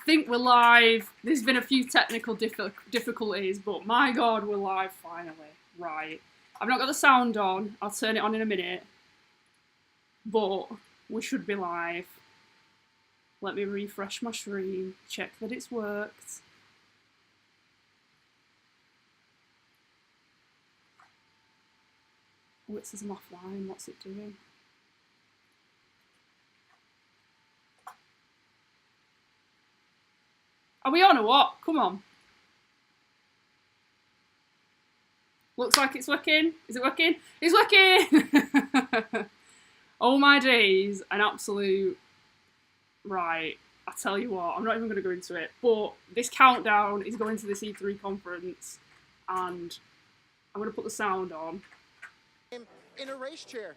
think we're live. There's been a few technical difficulties, but my God, we're live finally. Right. I've not got the sound on. I'll turn it on in a minute. But we should be live. Let me refresh my stream, check that it's worked. Oh, it says I'm offline. What's it doing? Are we on or what? Come on. Looks like it's working. Is it working? It's working! Oh my days, an absolute... Right, I tell you what, I'm not even going to go into it, but this countdown is going to this E3 conference, and I'm going to put the sound on. In a race chair.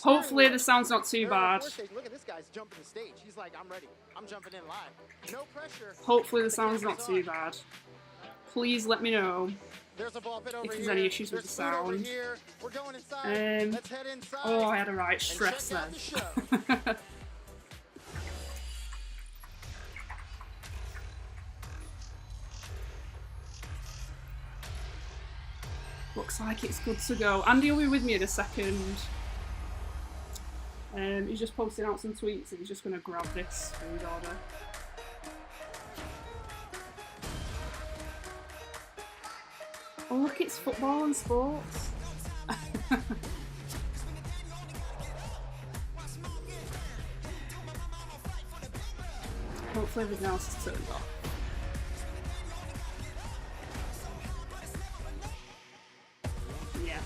Hopefully the sound's not too bad. Look at this guy's jumping the stage. He's like, I'm ready. I'm jumping in live. No pressure. Hopefully the sound's not too bad. Please let me know if there's any issues with the sound. We're going inside. Let's head inside. Oh, I had a right stress then. Looks like it's good to go. Andy will be with me in a second. He's just posting out some tweets and he's just going to grab this food order. Oh look, it's football and sports. Hopefully everything else is turned off. Yeah.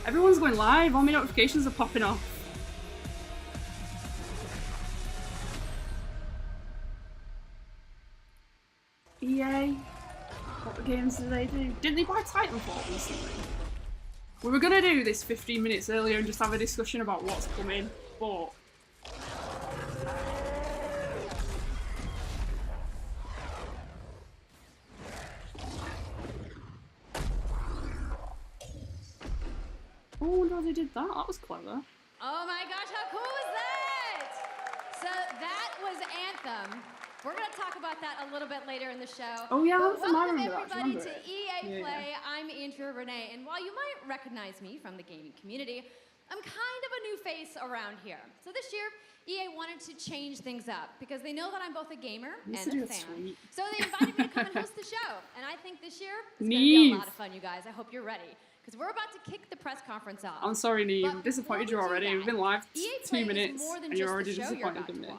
Everyone's going live, all my notifications are popping off. EA? What games did they do? Didn't they buy Titanfall recently? We were going to do this 15 minutes earlier and just have a discussion about what's coming, but... Oh no, they did that. That was clever. Oh my gosh, how cool was that? So that was Anthem. We're going to talk about that a little bit later in the show. Oh yeah, welcome everybody to EA Play. Yeah. I'm Andrea Renee, and while you might recognize me from the gaming community, I'm kind of a new face around here. So this year, EA wanted to change things up because they know that I'm both a gamer and a fan. Sweet. So they invited me to come and host the show, and I think this year is going to be a lot of fun, you guys. I hope you're ready. Because we're about to kick the press conference off. I'm sorry, Neve. I'm disappointed you already. We've been live 2 minutes and you're already disappointed in me.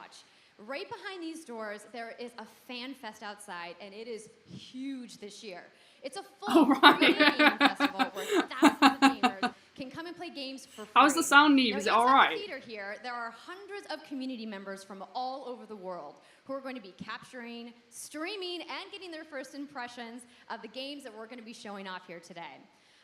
Right behind these doors, there is a fan fest outside, and it is huge this year. It's a full gaming festival where thousands of gamers can come and play games for free. How's the sound, Neve? Is it all right? Theater here, there are hundreds of community members from all over the world who are going to be capturing, streaming, and getting their first impressions of the games that we're going to be showing off here today.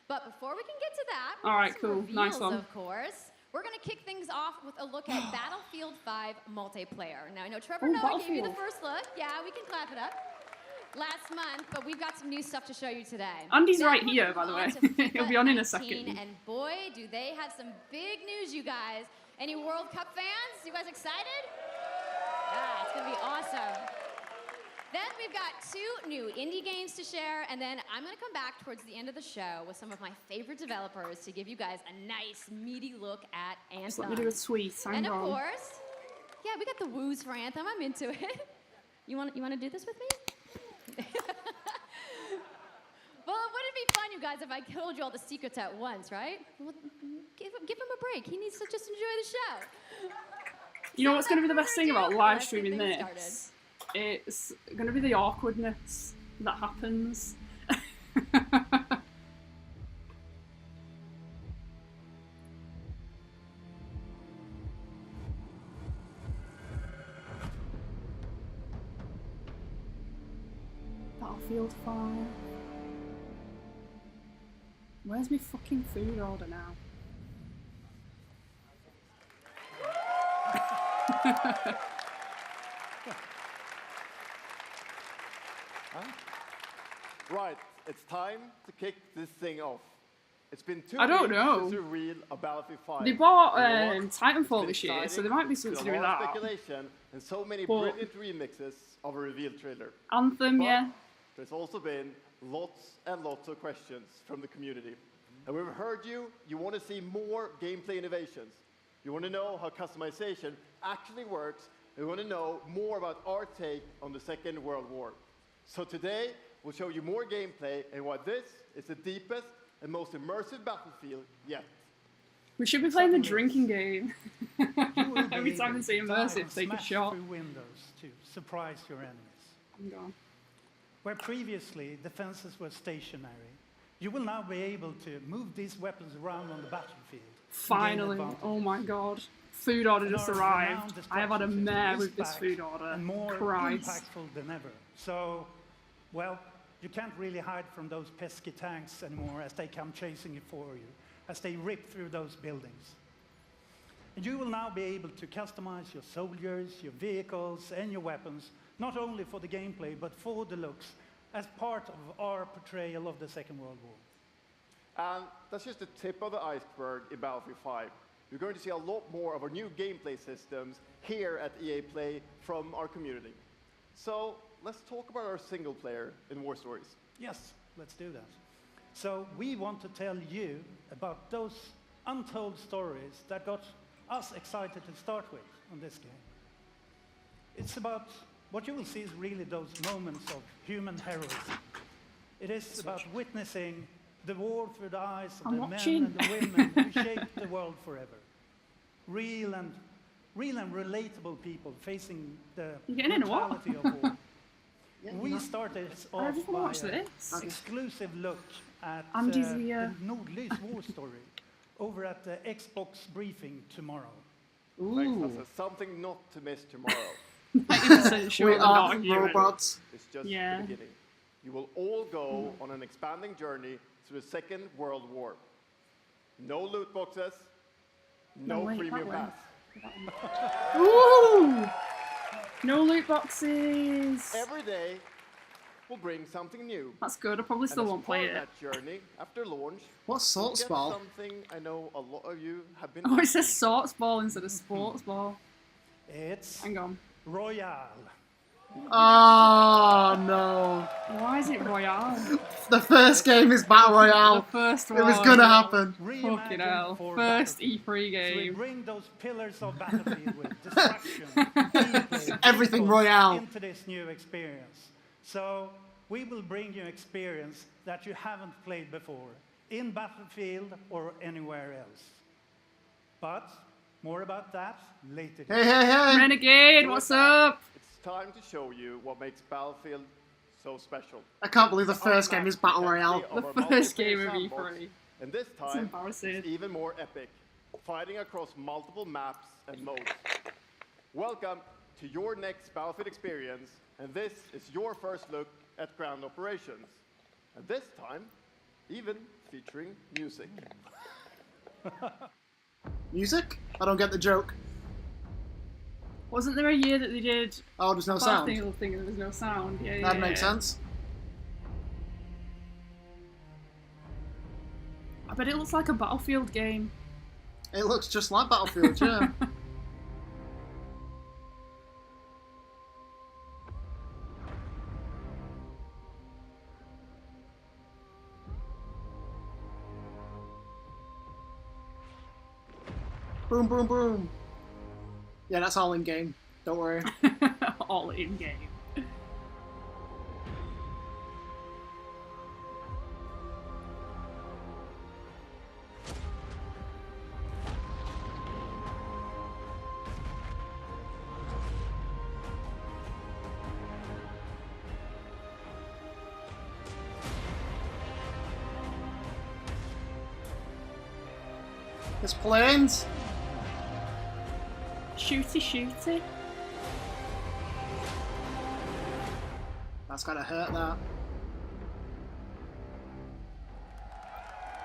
But before we can get to that, all right, cool, nice one. Of course, we're going to kick things off with a look at Battlefield 5 multiplayer. Now, I know Trevor Noah gave you the first look. Yeah, we can clap it up. Last month, but we've got some new stuff to show you today. Andy's right here, by the way. He'll be on in a second. And boy, do they have some big news, you guys. Any World Cup fans? You guys excited? Yeah, it's going to be awesome. Then we've got 2 new indie games to share, and then I'm going to come back towards the end of the show with some of my favorite developers to give you guys a nice, meaty look at Anthem. Just let me do a tweet. And of course, yeah, we got the woos for Anthem. I'm into it. You want to do this with me? Well, wouldn't it be fun, you guys, if I told you all the secrets at once, right? Well, give him a break. He needs to just enjoy the show. You know what's going to be the best thing about live streaming this? It's going to be the awkwardness that happens. Battlefield 5. Where's my fucking food order now? Right, it's time to kick this thing off. It's been 2 I don't weeks know. since we revealed a Battlefield 5. They bought You know what? Titanfall It's this been year, so exciting, there might be something to do with a lot of that. speculation and so many But- brilliant remixes of a reveal trailer. Anthem, But yeah. there's also been lots and lots of questions from the community. And we've heard you want to see more gameplay innovations. You want to know how customization actually works. And you want to know more about our take on the Second World War. So today, we'll show you more gameplay and why this is the deepest and most immersive battlefield yet. We should be playing the drinking game. You will be Every time able they say to dive immersive, and take a smash shot. through windows to surprise your enemies. Hang on. Where previously defenses were stationary, you will now be able to move these weapons around on the battlefield. and gain Finally. advantage. Oh my god. Food order just Our arrived. renowned I have had a destruction mare is with this back food order. and more Christ. impactful than ever. So, well, you can't really hide from those pesky tanks anymore as they come chasing you for you, as they rip through those buildings. And you will now be able to customize your soldiers, your vehicles, and your weapons, not only for the gameplay, but for the looks, as part of our portrayal of the Second World War. And that's just the tip of the iceberg in Battlefield 5. You're going to see a lot more of our new gameplay systems here at EA Play from our community. So let's talk about our single player in War Stories. Yes, let's do that. So we want to tell you about those untold stories that got us excited to start with on this game. It's about, what you will see is really those moments of human heroism. It is about witnessing the war through the eyes of I'm the watching. men and the women who shaped the world forever. Real and relatable people facing the You getting into what? brutality of war. We started I off just by want to watch an this. exclusive look at Andy's the here. Nordlys war story over at the Xbox briefing tomorrow. Ooh. That's something not to miss tomorrow. 90% sure We we're are not here. robots. It's just Yeah. the beginning. You will all go on an expanding journey through the Second World War. No loot boxes, no wait, premium that pass. Ooh! No loot boxes. Every day will bring something new. That's good. I probably still And as won't play part it. of that journey, after launch, What's you'll Salt's get Ball? something I know a lot of you have been Oh, it says asking. sports ball instead of sports ball. It's Hang on. Royale. Oh no. Why is it Royale? The first game is Battle The Royale. first one. It was gonna happen. Fucking Reimagined hell. for First Battlefield. E3 So we game. bring those pillars of Battlefield with destruction, gameplay, Everything vehicles Royale. into this new experience. So we will bring you experience that you haven't played before in Battlefield or anywhere else. But more about that later. Hey, hey, hey. Renegade, what's up? It's time to show you what makes Battlefield so special. I can't believe the first game is Battle Royale. The first game of E3. And this time, embarrassing. it's even more epic, fighting across multiple maps and modes. Welcome to your next Battlefield experience, and this is your first look at ground operations. And this time, even featuring music. Music? I don't get the joke. Wasn't there a year that they did Oh, there's no sound. Battlefield thing and there was no sound? Yeah, yeah. That makes sense. I bet it looks like a Battlefield game. It looks just like Battlefield, yeah. Boom, boom, boom. Yeah, that's all in game. Don't worry. All in game. There's planes. Shooty shooty. That's gotta hurt that.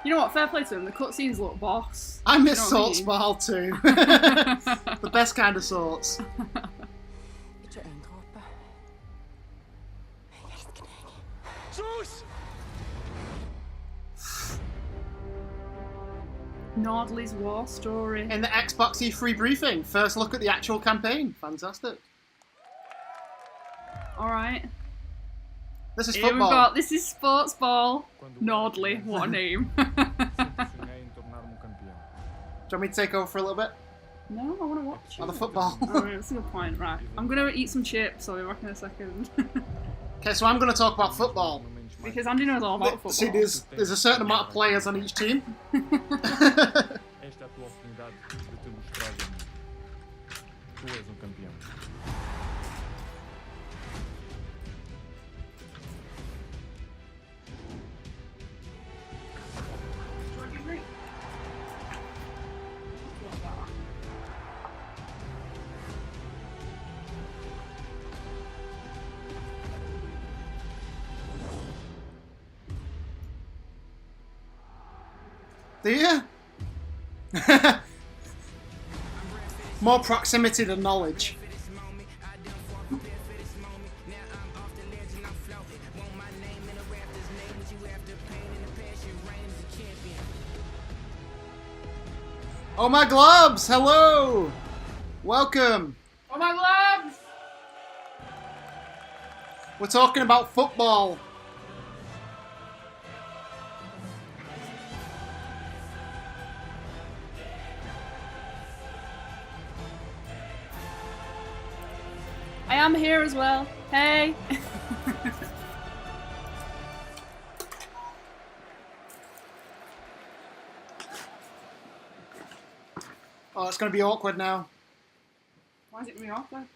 You know what? Fair play to them. The cutscenes look boss. I miss You know what I Salt's mean? Ball too. The best kind of salts. Ikke en dråpe. Jeg elsker deg. Nordley's war story. In the Xbox E3 briefing, first look at the actual campaign. Fantastic. All right. This is Here we've football. got, this is sports ball. Nordley, what a name. Do you want me to take over for a little bit? No, I want to watch. On the football. Oh, that's a good point. Right. I'm going to eat some chips. I'll be back in a second. Okay, so I'm going to talk about football. Because Andy knows all about football. See, there's a certain amount of players on each team. Esta é a tua oportunidade de te mostrar a mim. Tu és campeão. Do you? More proximity than knowledge. Oh my globs! Hello! Welcome! Oh my gloves! We're talking about football. I am here as well. Hey! Oh, it's going to be awkward now. Why is it going to be awkward?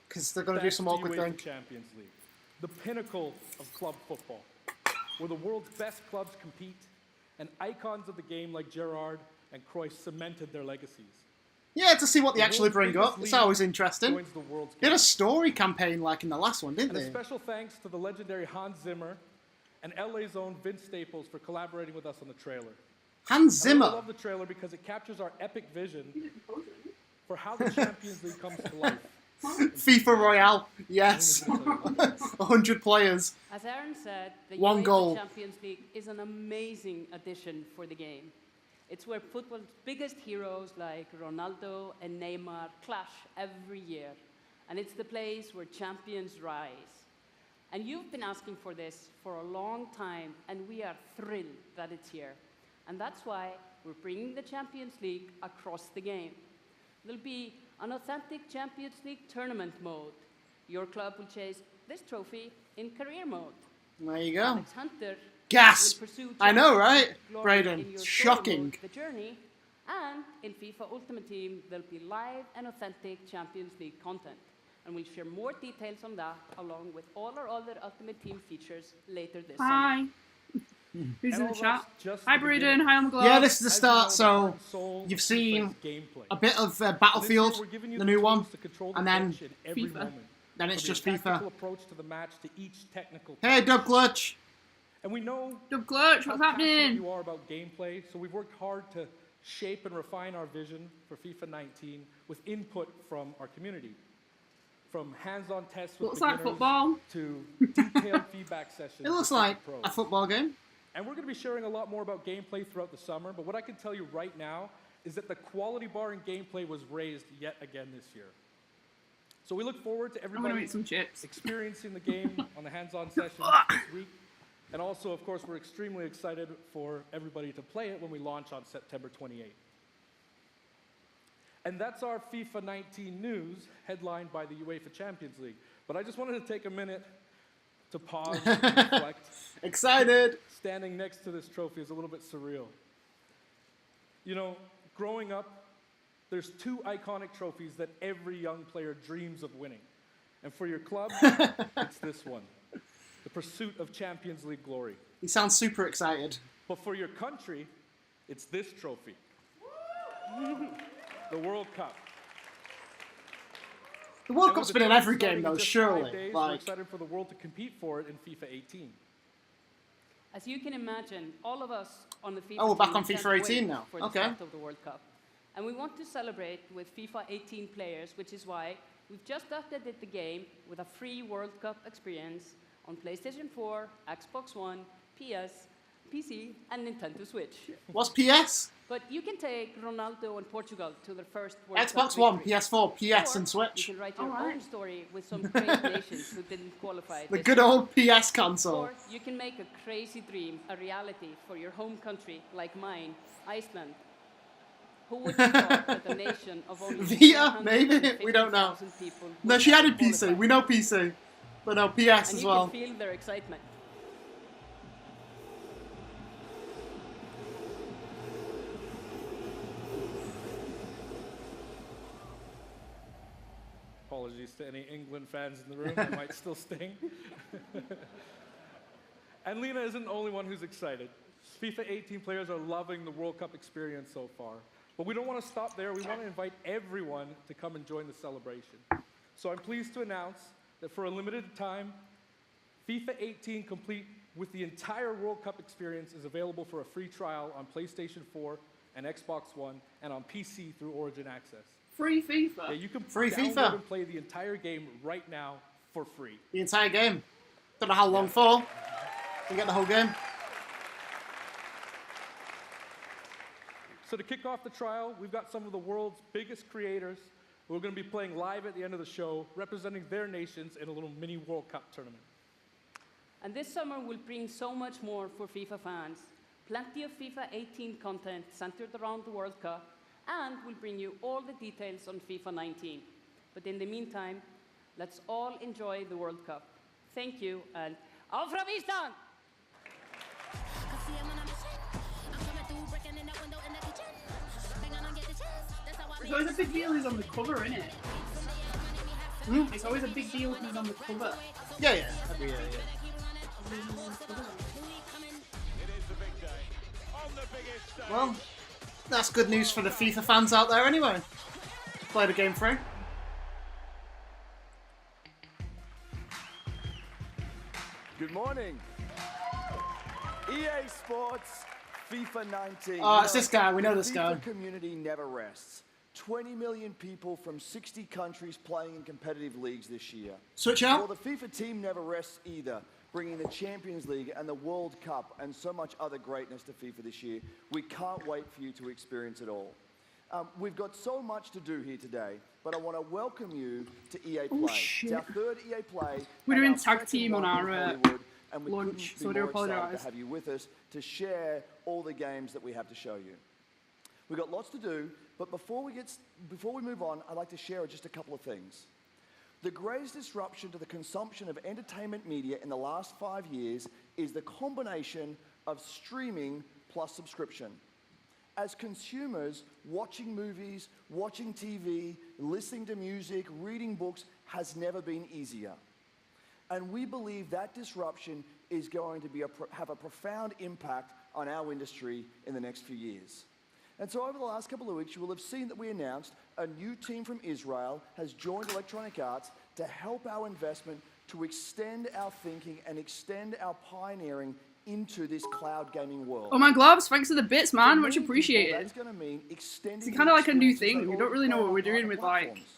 Because they're going to do some awkward UEFA things. Champions League, the pinnacle of club football, where the world's best clubs compete, and icons of the game like Gerrard and Cruyff cemented their legacies. Yeah, to see what they The actually world's bring biggest up. It's league always interesting. joins the world's They had a game. story campaign like in the last one, didn't And a they? special thanks to the legendary Hans Zimmer and LA's own Vince Staples for collaborating with us on the trailer. Hans I really Zimmer. love the trailer because it captures our epic vision for how the Champions League comes to life. FIFA Royale. Yes. 100 players. As Aaron said, the One UEFA goal. Champions League is an amazing addition for the game. It's where football's biggest heroes like Ronaldo and Neymar clash every year. And it's the place where champions rise. And you've been asking for this for a long time, and we are thrilled that it's here. And that's why we're bringing the Champions League across the game. There'll be an authentic Champions League tournament mode. Your club will chase this trophy in career mode. There you go. Alex Hunter Gasp! will pursue I know, Champions right? League glory Braden, in your shocking. solo mode, The Journey, and in FIFA Ultimate Team, there'll be live and authentic Champions League content. And we'll share more details on that, along with all our other Ultimate Team features later this summer. Hi. Who's And in all the chat? that's just Hi, the Braden. beginning. Hi, on the globe. Yeah, this is the As you start, know, the so heart and soul you've of seen FIFA is gameplay. a bit of And this year Battlefield, we're giving you the new one, tools to control the and then pitch in every FIFA. moment. then it's From your just FIFA. tactical approach to the match to each technical Hey, touch. Dub Clutch. And we know Dub Clutch, how what's passionate happening? you are about gameplay, so we've worked hard to shape and refine our vision for FIFA 19 with input from our community. From hands-on tests with Looks like beginners football. to detailed feedback sessions. It looks with like pros. a football game. And we're going to be sharing a lot more about gameplay throughout the summer, but what I can tell you right now is that the quality bar in gameplay was raised yet again this year. So we look forward to I'm going to everybody eat some chips. experiencing the game on the hands-on sessions this week. And also, of course, we're extremely excited for everybody to play it when we launch on September 28th. And that's our FIFA 19 news, headlined by the UEFA Champions League. But I just wanted to take a minute to pause and reflect. Excited. Standing next to this trophy is a little bit surreal. You know, growing up, there's two iconic trophies that every young player dreams of winning. And for your club, it's this one, the pursuit of Champions League glory. He sounds super excited. But for your country, it's this trophy, the World Cup. The World And Cup's with been the in tournament every game, starting in though, just 5 surely. days, we're Like, excited for the world to compete for it in FIFA 18. As you can imagine, all of us on the FIFA Oh, we're back team on can't FIFA 18 wait now. for the Okay. start of the World Cup. And we want to celebrate with FIFA 18 players, which is why we've just updated the game with a free World Cup experience on PlayStation 4, Xbox One, PS, PC, and Nintendo Switch. What's PS? But you can take Ronaldo and Portugal to their first World Xbox Cup One, victory. PS4, PS, Or and Switch. You can write your Alright. own story with some great nations who didn't qualify. The this good year. old PS console. Or you can make a crazy dream a reality for your home country, like mine, Iceland. Who would have thought that a nation of only Vita, maybe? We don't know. 450,000 people No, would she added qualify? PC. We know PC. But no, PS And as you well. can feel their excitement. Apologies to any England fans in the room that might still sting. And Lena isn't the only one who's excited. FIFA 18 players are loving the World Cup experience so far. But we don't want to stop there. We want to invite everyone to come and join the celebration. So I'm pleased to announce that for a limited time, FIFA 18 complete with the entire World Cup experience is available for a free trial on PlayStation 4 and Xbox One and on PC through Origin Access. Free Yeah, FIFA. you can Free download FIFA. and play the entire game right now for free. The entire game. Don't know how long for. You get the whole game. So to kick off the trial, we've got some of the world's biggest creators who are going to be playing live at the end of the show, representing their nations in a little mini World Cup tournament. And this summer will bring so much more for FIFA fans. Plenty of FIFA 18 content centered around the World Cup, and we'll bring you all the details on FIFA 19. But in the meantime, let's all enjoy the World Cup. Thank you, and auf from Island! It's always a big deal who's on the cover, isn't it? It's always a big deal who's on the cover. Yeah, yeah. Every year, yeah. Well, that's good news for the FIFA fans out there anyway. Play the game through. Good morning. EA Sports FIFA 19. Oh, it's this guy. We know this the guy. FIFA community never rests. 20 million people from 60 countries playing in competitive leagues this year. Switch Well, out. the FIFA team never rests either, bringing the Champions League and the World Cup and so much other greatness to FIFA this year. We can't wait for you to experience it all. We've got so much to do here today, but I want to welcome you to EA Play. shit. It's our third EA Play. We're and doing our tag second team on one in our, Hollywood, and we launch, couldn't so be I do more excited apologise. to have you with us to share all the games that we have to show you. We've got lots to do, but before we move on, I'd like to share just a couple of things. The greatest disruption to the consumption of entertainment media in the last 5 years is the combination of streaming plus subscription. As consumers, watching movies, watching TV, listening to music, reading books has never been easier. And we believe that disruption is going to have a profound impact on our industry in the next few years. And so over the last couple of weeks, you will have seen that we announced a new team from Israel has joined Electronic Arts to help our investment to extend our thinking and extend our pioneering into this cloud gaming world. Oh, my gloves. Thanks for the bits, man. For Much many people, appreciated. That's going to mean extending It's kind of like a new the experiences thing. they We don't really know what we're already doing play with, on like, platforms.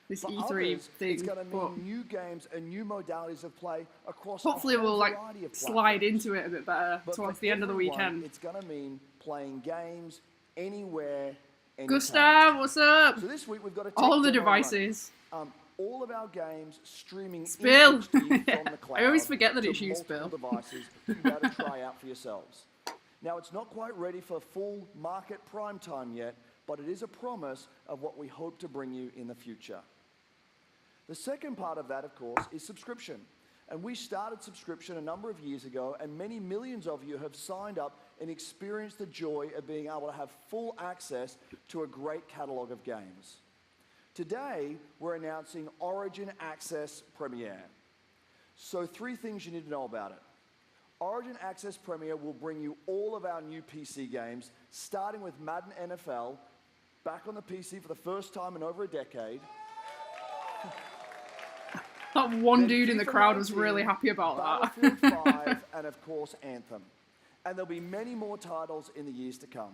this For E3 others, thing. it's going to But mean new games and new modalities of play across hopefully a whole we'll, like, variety of slide platforms. into it a bit better But towards for the end of the everyone, weekend. It's going to mean playing games anywhere, anytime. Gustav, what's up? So this week we've got a All tech the demo running. devices. All of our games streaming Spill. in HD from the cloud I always forget that to it's you, multiple Spill. devices for you to try out for yourselves. Now, it's not quite ready for full market prime time yet, but it is a promise of what we hope to bring you in the future. The second part of that, of course, is subscription. And we started subscription a number of years ago, and many millions of you have signed up and experienced the joy of being able to have full access to a great catalog of games. Today, we're announcing Origin Access Premiere. So 3 things you need to know about it. Origin Access Premiere will bring you all of our new PC games, starting with Madden NFL, back on the PC for the first time in over a decade. That one Then dude in the FIFA crowd was 19, really happy about that. Battlefield 5, and of course Anthem. And there'll be many more titles in the years to come.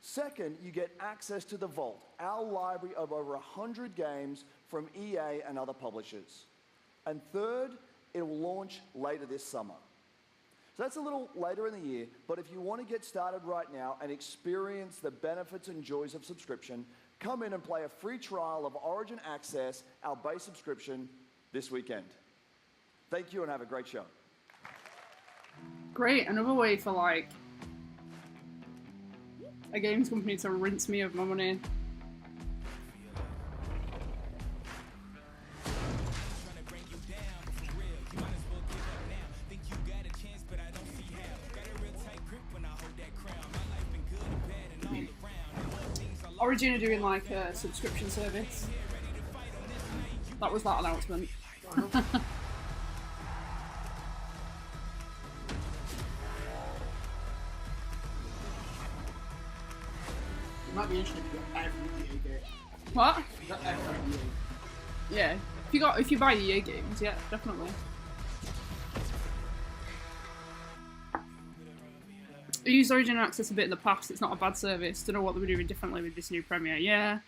Second, you get access to the Vault, our library of over 100 games from EA and other publishers. And third, it will launch later this summer. So that's a little later in the year, but if you want to get started right now and experience the benefits and joys of subscription, come in and play a free trial of Origin Access, our base subscription, this weekend. Thank you and have a great show. Great, another way for like a games company to rinse me of my money. Origin are doing like a subscription service. That was that announcement. It might be interesting if you got every EA game. What? You got every EA. Yeah. If you buy EA games, yeah, definitely. I used Origin Access a bit in the past. It's not a bad service. Don't know what they were doing differently with this new Premiere. Yeah.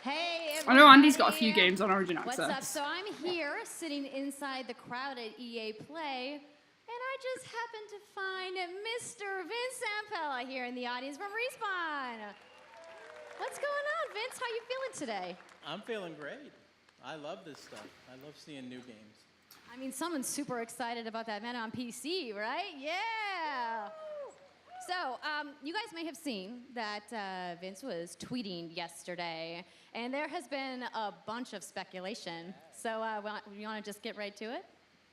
Hey, everybody. I know Andy's got a few games on Origin Access. What's up? So I'm here sitting inside the crowd at EA Play, and I just happened to find Mr. Vince Zampella here in the audience from Respawn. What's going on, Vince? How you feeling today? I'm feeling great. I love this stuff. I love seeing new games. I mean, someone's super excited about that man on PC, right? Yeah. So, you guys may have seen that Vince was tweeting yesterday, and there has been a bunch of speculation. So, you want to just get right to it?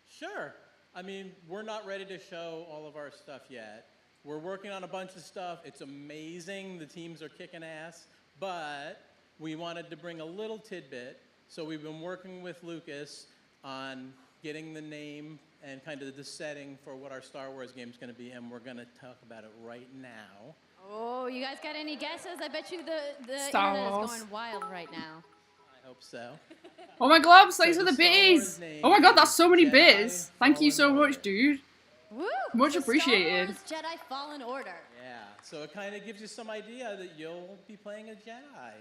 Sure. I mean, we're not ready to show all of our stuff yet. We're working on a bunch of stuff. It's amazing. The teams are kicking ass. But we wanted to bring a little tidbit. So we've been working with Lucas on getting the name and kind of the setting for what our Star Wars game is going to be, and we're going to talk about it right now. Oh, you guys got any guesses? I bet you the Star internet Wars. is going wild right now. I hope so. Oh my globes, thanks So for the the Star Wars bits! name Oh my god, that's so many Jedi bits! Thank you so Fallen much, Order. dude. Woo! Much The appreciated. Star Wars Jedi Fallen Order. Yeah. So it kind of gives you some idea that you'll be playing a Jedi.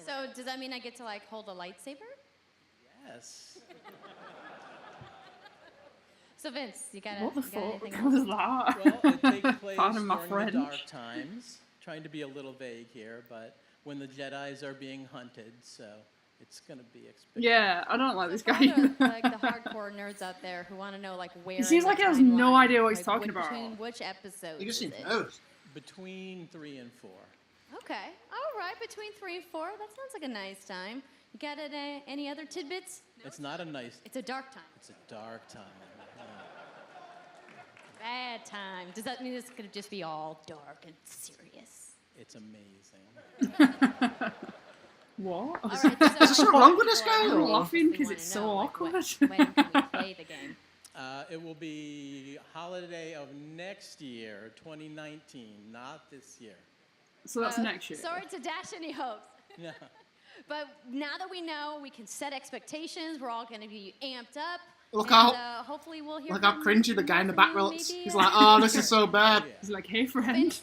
So does that mean I get to like hold a lightsaber? Yes. So Vince, you got What the anything fuck else? was that? Well, it takes place Pardon my during the French. dark times. Trying to be a little vague here, but when the Jedis are being hunted, so it's gonna be expected. Yeah, I don't like this For guy. all the, like the hardcore nerds out there who want to know like where. He seems in like the he has no timeline, idea what he's like, talking about. Between which episodes? You just is seem it? to know. Between 3 and 4. Okay, all right, between 3 and 4. That sounds like a nice time. You got any other tidbits? It's not a nice. It's a dark time. It's a dark time. Bad time. Does that mean it's gonna just be all dark and serious? It's amazing. What? All right, Is there something wrong with this guy, I'm or- laughing because it's so awkward. When can we play the game? It will be holiday of next year, 2019, not this year. So that's next year. Sorry to dash any hopes. Yeah. But now that we know, we can set expectations. We're all going to be amped up. Look and, out. Hopefully we'll hear Look how from- cringy the guy in the back from you looks. maybe, He's like, oh, this is so bad. He's like, hey friend.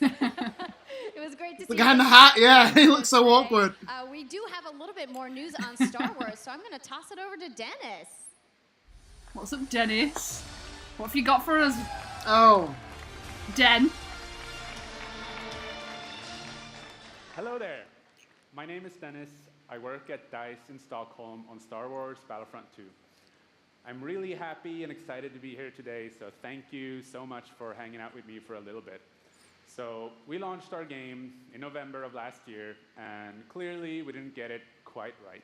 It was great to see The guy in the you hat, yeah, he today. looks so awkward. We do have a little bit more news on Star Wars, so I'm going to toss it over to Dennis. What's up, Dennis? What have you got for us, Oh, Den? Hello there. My name is Dennis. I work at DICE in Stockholm on Star Wars Battlefront 2. I'm really happy and excited to be here today, so thank you so much for hanging out with me for a little bit. So we launched our game in November of last year, and clearly we didn't get it quite right.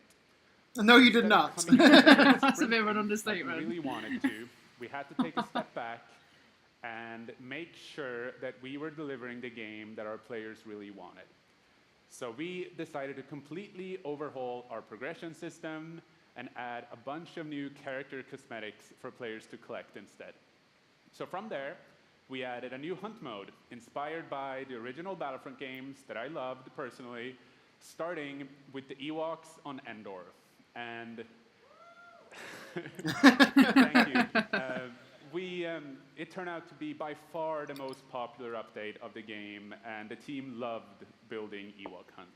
no, you did Instead of not. coming together and That's a bit of an sprinting understatement. like we really wanted to. We had to take a step back and make sure that we were delivering the game that our players really wanted. So we decided to completely overhaul our progression system and add a bunch of new character cosmetics for players to collect instead. So from there, we added a new hunt mode inspired by the original Battlefront games that I loved personally, starting with the Ewoks on Endor. And thank you. It turned out to be by far the most popular update of the game, and the team loved building Ewok Hunt.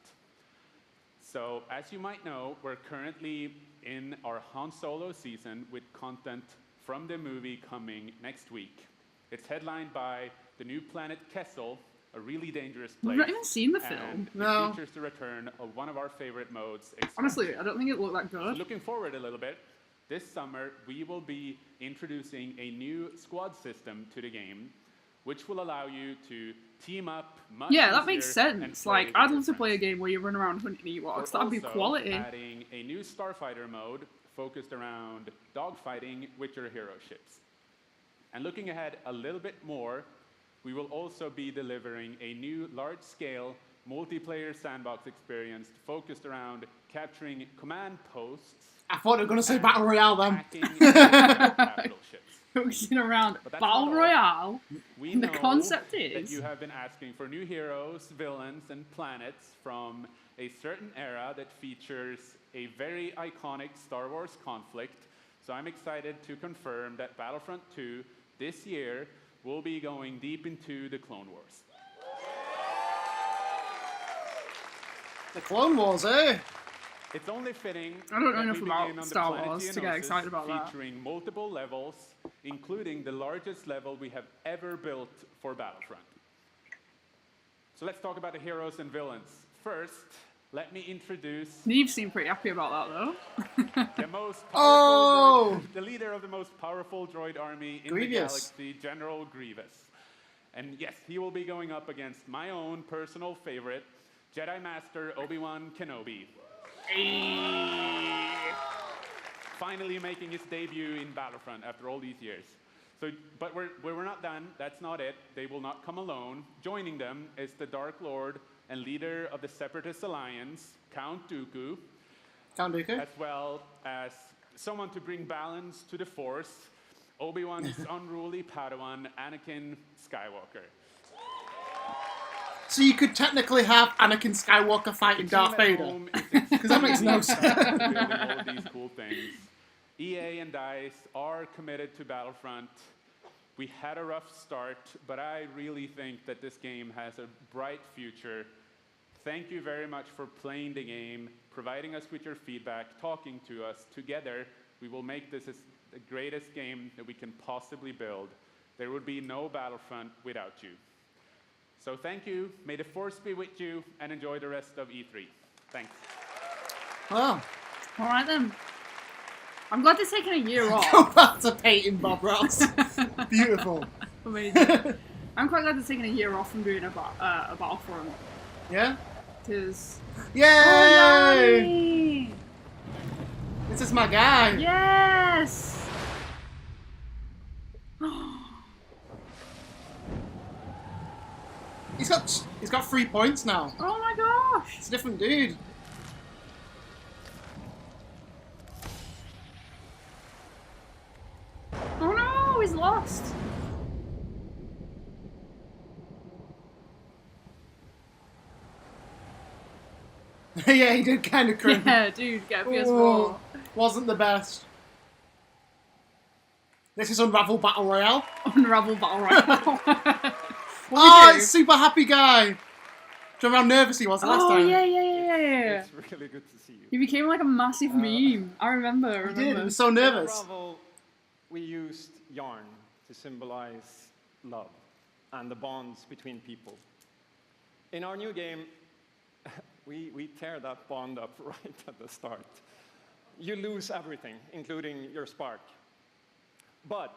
So, as you might know, we're currently in our Han Solo season with content from the movie coming next week. It's headlined by the new planet Kessel, a really dangerous place. We've not even seen the and film. No. It features the return of one of our favorite modes. Honestly, I don't think it looked that So good. looking forward a little bit, this summer we will be introducing a new squad system to the game, which will allow you to team up much Yeah, that easier makes and sense. play Like, with I'd your love to play a friends. game where you run around hunting Ewoks. We're That'd be also quality. adding a new Starfighter mode focused around dogfighting with your hero ships. And looking ahead a little bit more, we will also be delivering a new large-scale multiplayer sandbox experience focused around capturing command posts. I thought they were going to say Battle Royale then. Hacking capital ships. Focusing around But that's Battle not all. Royale. We And the know concept that is- you have been asking for new heroes, villains, and planets from a certain era that features a very iconic Star Wars conflict. So I'm excited to confirm that Battlefront 2 this year will be going deep into the Clone Wars. The Clone Wars, eh? It's only fitting I don't know that enough we about begin on the Star planet Wars to get Geonosis, excited about that. featuring multiple levels, including the largest level we have ever built for Battlefront. So let's talk about the heroes and villains. First, let me introduce Neve seemed pretty happy about that, though. the most powerful Oh! droid, the leader of the most powerful droid army in Grievous. the galaxy, General Grievous. And yes, he will be going up against my own personal favorite, Jedi Master Obi-Wan Kenobi. Finally making his debut in Battlefront after all these years. So, but we're not done. That's not it. They will not come alone. Joining them is the Dark Lord and leader of the Separatist Alliance, Count Dooku, Count Dooku. as well as someone to bring balance to the Force, Obi-Wan's unruly Padawan, Anakin Skywalker. So you could technically have Anakin Skywalker fighting Darth Vader. Because that makes no sense. Building all of these cool things. EA and DICE are committed to Battlefront. We had a rough start, but I really think that this game has a bright future. Thank you very much for playing the game, providing us with your feedback, talking to us. Together, we will make this the greatest game that we can possibly build. There would be no Battlefront without you. So thank you, may the Force be with you, and enjoy the rest of E3. Thanks. Oh. All right, then. I'm glad they're taking a year Go off. back to painting Bob Ross. Beautiful. Amazing. I'm quite glad they're taking a year off from doing a Battlefront. Yeah? Because... Yay! Oh, Yanni! This is my guy. Yes! He's got 3 points now. Oh my gosh! It's a different dude. Oh no, he's lost. Yeah, he did kind of cringe. Yeah, dude, get a PS4. Oh, wasn't the best. This is Unravel Battle Royale. Unravel Battle Royale. Oh, it's Super Happy Guy. Do you remember how nervous he was the last Oh, time? yeah. It's really good to see you. He became like a massive meme. I remember. He did, he was so nervous. In Unravel, we used yarn to symbolize love and the bonds between people. In our new game, we tear that bond up right at the start. You lose everything, including your spark. But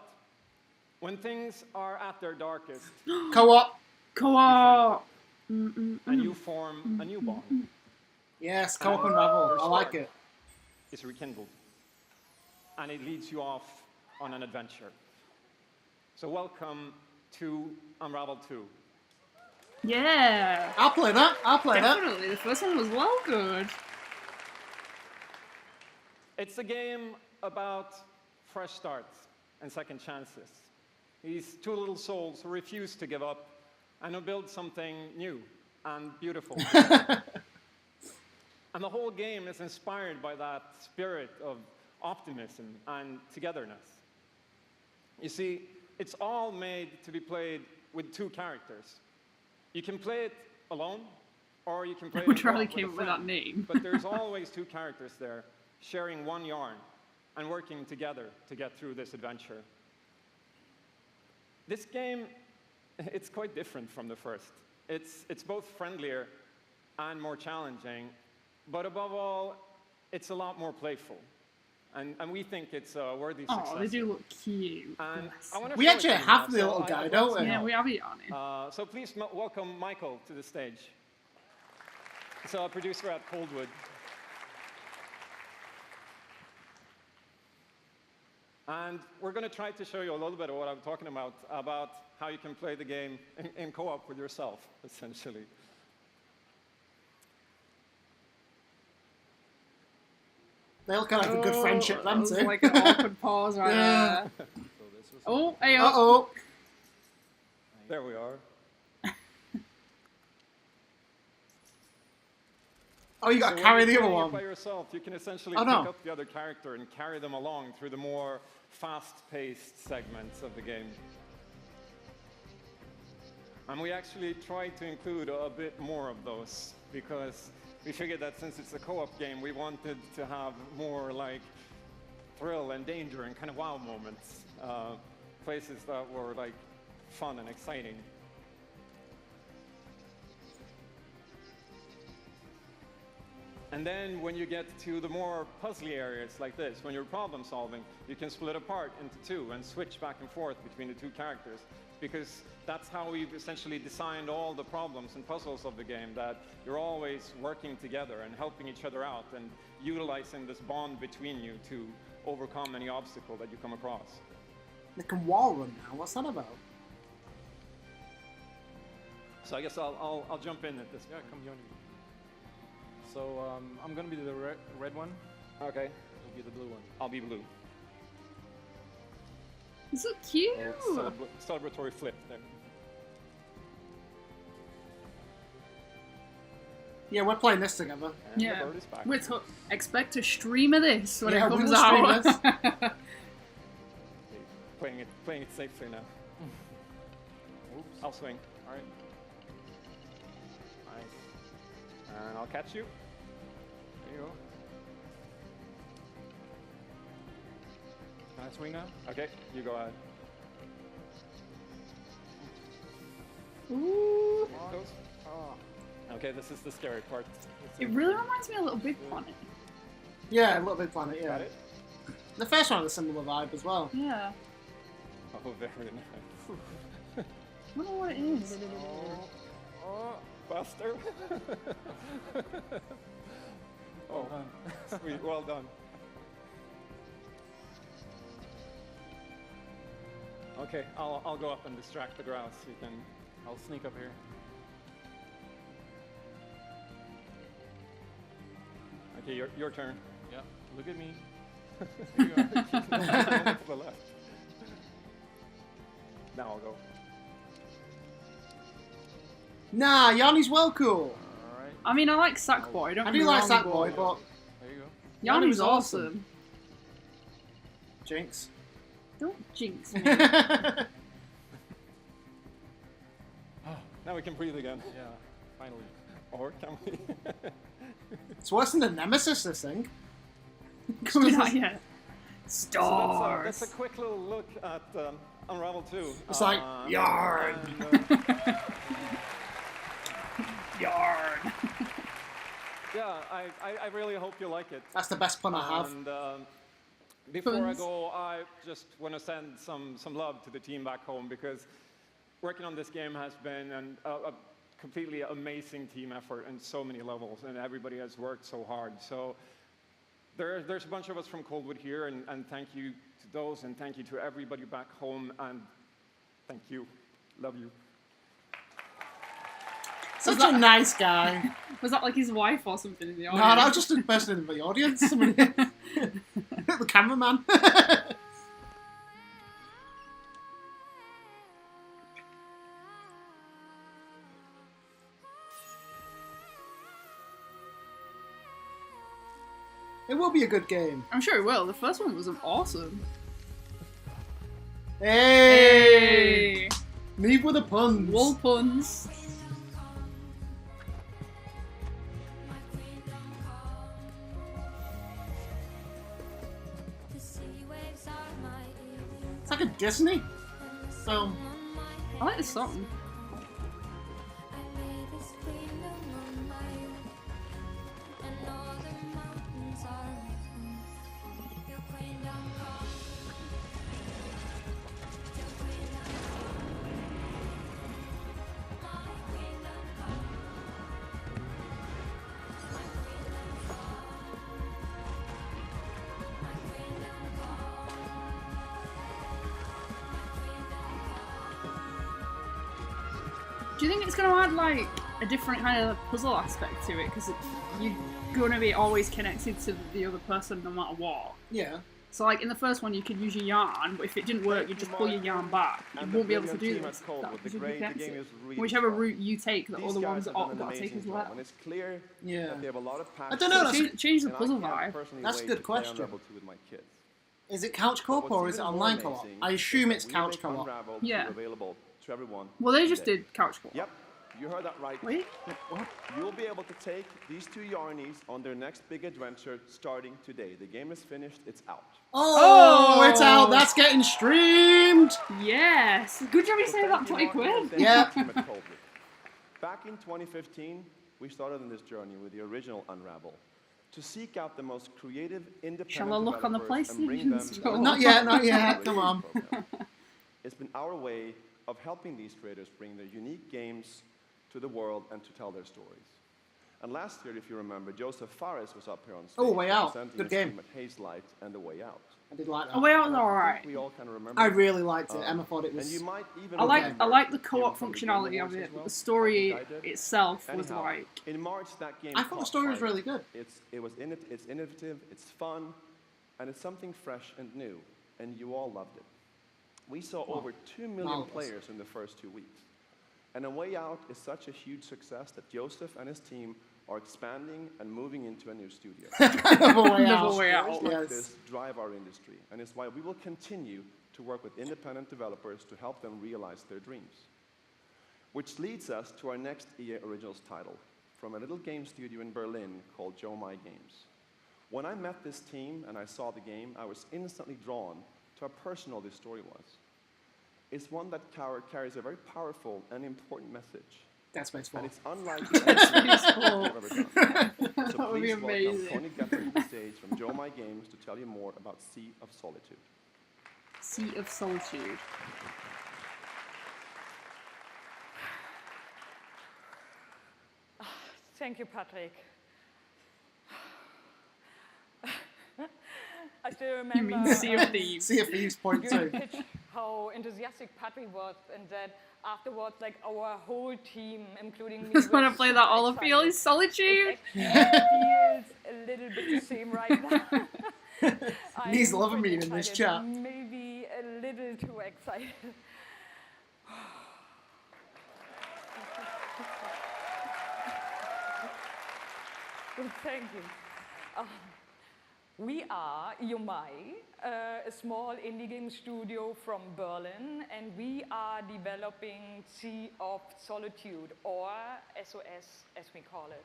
when things are at their darkest, Co-op. Co-op. and you form a new bond. Yes, co-op Unravel. Your I like spark it. is rekindled, and it leads you off on an adventure. So welcome to Unravel 2. Yeah. I'll play that. I'll play that. Definitely. The first one was well good. It's a game about fresh starts and second chances. These two little souls who refuse to give up and who build something new and beautiful. And the whole game is inspired by that spirit of optimism and togetherness. You see, it's all made to be played with two characters. You can play it alone, or you can play it Which with really a came up with friend. that name. But there's always two characters there, sharing one yarn and working together to get through this adventure. This game, it's quite different from the first. It's both friendlier and more challenging, but above all, it's a lot more playful. And we think it's a worthy success. Oh, they do look cute. And I wanna We show it actually to you have now, the so little I'd guy, like don't to we? Yeah, know. we have it on it. So please welcome Michael to the stage. He's a producer at Coldwood. And we're going to try to show you a little bit of what I'm talking about how you can play the game in co-op with yourself, essentially. They look like a good friendship, them That was two. like an awkward pause right Yeah. there. Oh, hey, Uh-oh. There we are. Oh, you got to So carry when the you're other playing one. by yourself, you can essentially Oh, pick no. up the other character and carry them along through the more fast-paced segments of the game. And we actually tried to include a bit more of those because we figured that since it's a co-op game, we wanted to have more like thrill and danger and kind of wow moments. Places that were like fun and exciting. And then when you get to the more puzzly areas like this, when you're problem solving, you can split apart into two and switch back and forth between the two characters. Because that's how we've essentially designed all the problems and puzzles of the game, that you're always working together and helping each other out and utilizing this bond between you to overcome any obstacle that you come across. They can wall run now. What's that about? So I guess I'll jump in at this Yeah, point. come join me. So I'm gonna be the red one. Okay. You'll be the blue one. I'll be blue. It's so cute. Celebratory flip there. Yeah, we're playing this together. And Yeah. the bird is back. Wait, so expect a stream of this when Yeah, it we comes will stream out. Playing it safely now. Oops. I'll swing. All right. Nice. And I'll catch you. There you go. Can I swing now? Okay, you go ahead. Ooh. Here it goes. Oh. Okay, this is the scary part. It really reminds me of Little Big Planet. Yeah, a Little Big Planet, yeah. Got it? The first one had a similar vibe as well. Yeah. Oh, very nice. I wonder what it is. Oh, Buster. Oh, sweet, well done. Okay, I'll go up and distract the grouse. You can. I'll sneak up here. Okay, your turn. Yeah. Look at me. Here you are. To the left. Now I'll go. Nah, Yanni's well cool. All right. I mean, I like Sackboy. Don't I get me do like wrong, Sackboy, but There you go. Yanni Yanni's was awesome. awesome. Jinx. Don't jinx me. Now we can breathe again. Yeah. Finally. Or can we? It's worse than the Nemesis, this thing. Not yet. So Stars. that's a quick little look at Unravel 2. It's like, yarn. Yarn. Yeah, I really hope you like it. That's the best pun I have. And before I Puns. go, I just want to send some love to the team back home because working on this game has been a completely amazing team effort in so many levels, and everybody has worked so hard. So there's a bunch of us from Coldwood here, and thank you to those, and thank you to everybody back home, and thank you. Love you. Such a nice guy. Was that like his wife or something in the No, audience? that was just a person in the audience. Somebody, the cameraman. It will be a good game. I'm sure it will. The first one was awesome. Hey! Leave with the puns. Wool puns. It's like a Disney film. I like this song. Do you think it's going to add like a different kind of puzzle aspect to it? Because you're going to be always connected to the other person no matter what. Yeah. So like in the first one you could use your yarn, but if it didn't work, you just pull your yarn back. You won't be able to do this. Whichever route you take, the other ones are got to take as well. And it's clear Yeah. that they have a lot of passion. I don't know. Change the puzzle vibe. That's a good question. With my kids. Is it couch co-op or is it online co-op? I assume it's couch co-op. Yeah. Available to everyone. Well, they just did couch co-op. Yep. You heard that right. Wait, what? You'll be able to take these two Yarnies on their next big adventure starting today. The game is finished, it's out. Oh, it's out. That's getting streamed. Yes. Good job you saved that 20 quid. Yeah. Back in 2015, we started on this journey with the original Unravel to seek out the most creative, independent Shall I look on the developers and bring them PlayStation Store? Not yet, not yet. Come on. It's been our way of helping these creators bring their unique games to the world and to tell their stories. And last year, if you remember, Joseph Fares was up here on stage. Oh, Way Out. presenting Good his game. team at Haze Light and The Way Out. I did like that. A Way Out was And I think alright. we all kind of remember I that. really liked it. Emma thought it was. And you might even I like remember the co-op from the Game functionality of Awards it, as but well. the story I think I did. itself was Anyhow, like. in March, that game I thought the caught story was fire. really good. It's innovative, it's fun, and it's something fresh and new, and you all loved it. We saw over 2 million Marvelous. players in the first 2 weeks. And A Way Out is such a huge success that Joseph and his team are expanding and moving into a new studio. Another Way Out. Way Out. Stories like Yes. this drive our industry, and it's why we will continue to work with independent developers to help them realize their dreams. Which leads us to our next EA Originals title, from a little game studio in Berlin called Joe My Games. When I met this team and I saw the game, I was instantly drawn to how personal this story was. It's one that carries a very powerful and important message. Dead Space 4. And it's unlike anything I've ever done. So That would be please welcome amazing. Tony Guthrie to the stage from Joe My Games to tell you more about Sea of Solitude. Sea of Solitude. Thank you, Patrick. I still remember. You mean Sea of Thieves? Sea of Thieves point during 2. the pitch, how enthusiastic Patrick was, and that afterwards, like our whole team, including me, Just want to was play that super all of excited. Feeling Solitude. It feels a little bit the same right now. He's I'm loving pretty me in this excited, chat. Maybe a little too excited. Thank you. We are Yomai, a small indie game studio from Berlin, and we are developing Sea of Solitude, or SOS as we call it.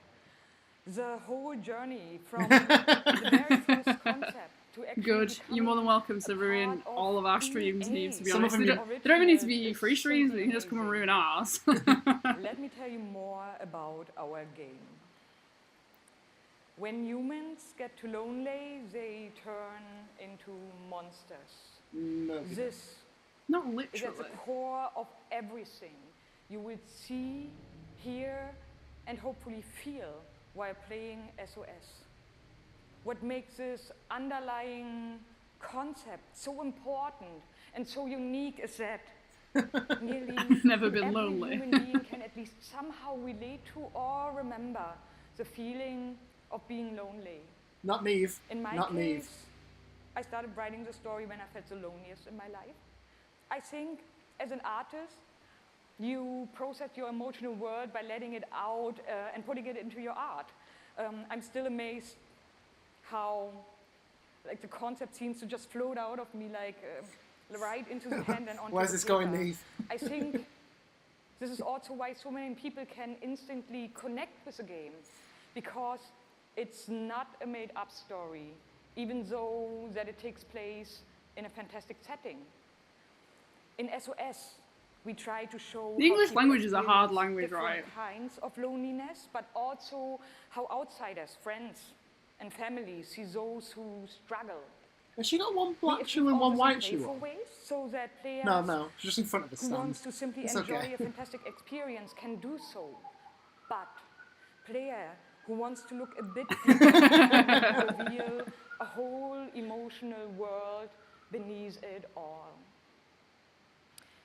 The whole journey from the very first concept to actually Good. You're more than welcome to a ruin part of all of our streams, EA. Neve, to be Some of honest. them They don't even need to original be is free streams, but simply you can just come and ruin amazing. ours. Let me tell you more about our game. When humans get too lonely, they turn into monsters. No. This Not is at literally. the core of everything you will see, hear, and hopefully feel while playing SOS. What makes this underlying concept so important and so unique is that nearly Never been every lonely. human being can at least somehow relate to or remember the feeling of being lonely. Not Neve. In my Not case, Neve. I started writing the story when I felt the loneliest in my life. I think as an artist, you process your emotional world by letting it out and putting it into your art. I'm still amazed how like the concept seems to just float out of me like right into the pen and onto Where's the this going, paper. Neve? I think this is also why so many people can instantly connect with the game, because it's not a made-up story, even though that it takes place in a fantastic setting. In SOS, we try to show The English how people language is a hard experience language, different right? kinds of loneliness, but also how outsiders, friends, and families see those who struggle. Has she got one We black shoe achieve and all one this in white shoe playful on? ways so that players No, she's just in front of the who stand. wants to simply It's enjoy okay. a fantastic experience can do so. But player who wants to look a bit deeper can reveal a whole emotional world beneath it all.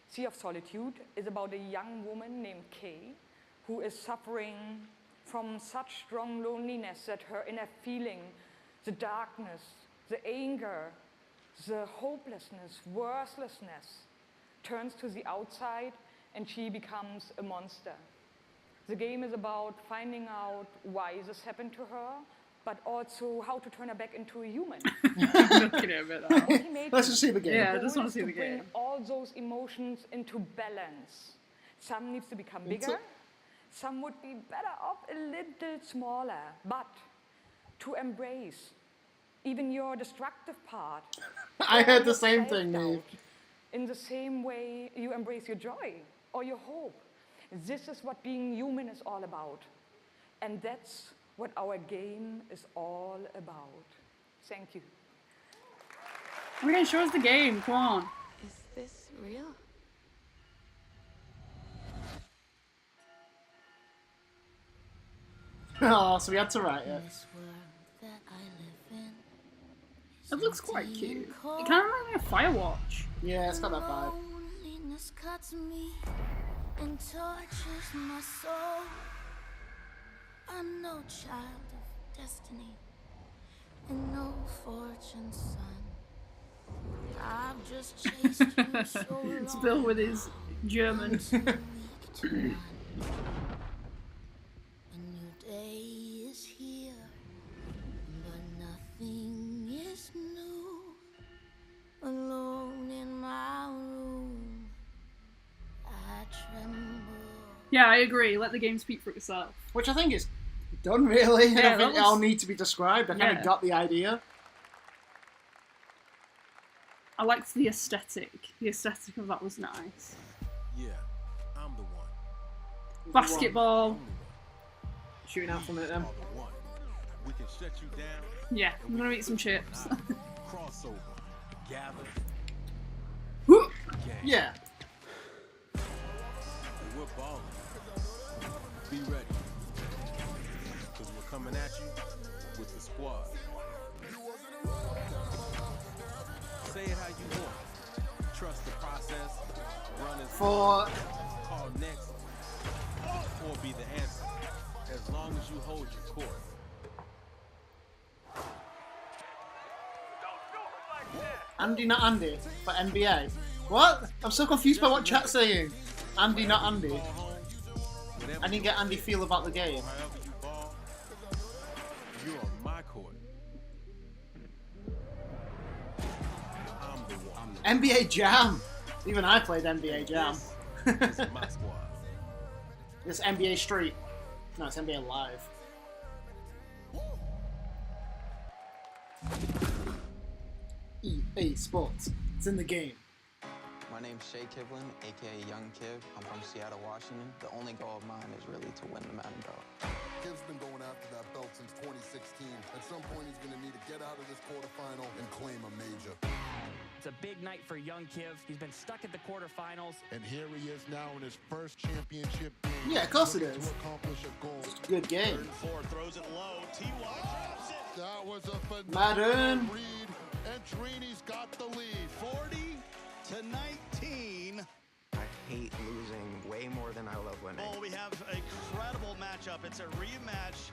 Sea of Solitude is about a young woman named Kay who is suffering from such strong loneliness that her inner feeling, the darkness, the anger, the hopelessness, worthlessness, turns to the outside and she becomes a monster. The game is about finding out why this happened to her, but also how to turn her back into a human. Let's just see the game. Yeah, I just want to see the Bring game. all those emotions into balance. Some needs to become bigger, some would be better off a little smaller, but to embrace even your destructive part. I heard the your same thing, self-doubt, Neve. In the same way you embrace your joy or your hope. This is what being human is all about. And that's what our game is all about. Thank you. Okay, show us the game. Come on. Is this real? Oh, so we had to write it. It looks quite cute. It kind of reminds me of Firewatch. Yeah, it's got that vibe. Loneliness cuts me and tortures my soul. I'm no child of destiny and no fortune's son. I've just chased you so long. It's Bill with his German. A new day is here, but nothing is new. Alone in my room, I tremble. Yeah, I agree. Let the game speak for itself. Which I think is done, really. I Yeah, don't think that all was- need to be described. I kind Yeah. of got the idea. I liked the aesthetic. The aesthetic of that was nice. Yeah, I'm the one. Basketball. Shooting out from it then. We can shut you down. Yeah, I'm gonna eat some chips. Crossover. Gather. Yeah. We're balling. Be ready. Because we're coming at you with the squad. Say it how you want. Trust the process. Run as For call next. Or be the answer. As long as you hold your course. Andy, not Andy, for NBA. What? I'm so confused by what chat's saying. Andy, not Andy. I didn't get Andy feel about the game. You're on my court. I'm the one. NBA Jam. Even I played NBA Jam. This is my squad. This NBA Street. No, it's NBA Live. EA Sports. It's in the game. My name's Shea Kivlin, aka Young Kiv. I'm from Seattle, Washington. The only goal of mine is really to win the Mountain Belt. Kiv's been going after that belt since 2016. At some point, he's going to need to get out of this quarterfinal and claim a major. It's a big night for young Kiv. He's been stuck at the quarterfinals. And here he is now in his first championship game. Yeah, of course it looking is. to accomplish a goal. It's a good game. Throws it low. T.Y. drops it. That was a Madden. phenomenal read. And Trini's got the lead. 40-19. I hate losing way more than I love winning. Oh, we have an incredible matchup. It's a rematch.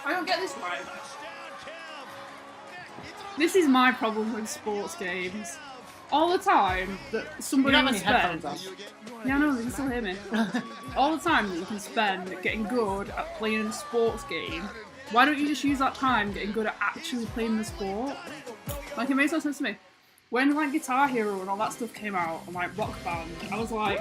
I don't get this right. This is my problem with sports games. All the time that somebody You don't will have any spend. headphones Yeah, I know, they can still hear me. All the time that you can spend getting good at playing a sports game, why don't you just use that time getting good at actually playing the sport? Like, it makes no sense to me. When, like, Guitar Hero and all that stuff came out, and, like, Rock Band, I was like,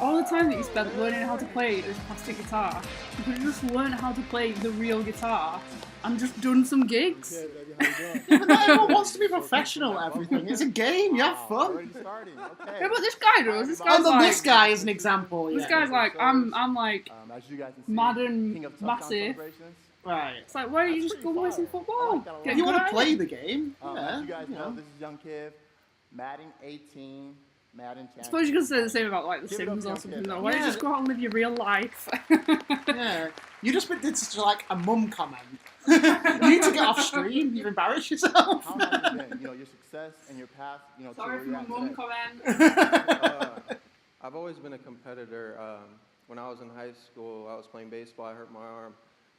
all the time that you spent learning how to play this plastic guitar, you could have just learned how to play the real guitar and just done some gigs. Yeah, but not everyone wants to be professional at everything. It's a game. You have fun. Already starting. Okay. Yeah, but this guy does. This guy's And then like, this guy is an example. This Yeah. guy's like, I'm like As you guys can see, Madden King of Touchdown massive. celebrations. Right. It's like, why don't you just go play some football? If Get you want good to at play it. the game, As you guys you know, know. this is Young Kiv, Madden 18, Madden I suppose you could say the same about like The Give it up Sims for or Young something Kiv. though. Why don't you Yeah. just go out and live your real life? Yeah. You just did such like a mum comment. You need to get off stream. You embarrass yourself. How has it been? You know, your success and your path, you know, Sorry to for where my you're at mum today. comment. I've always been a competitor. When I was in high school, I was playing baseball. I hurt my arm.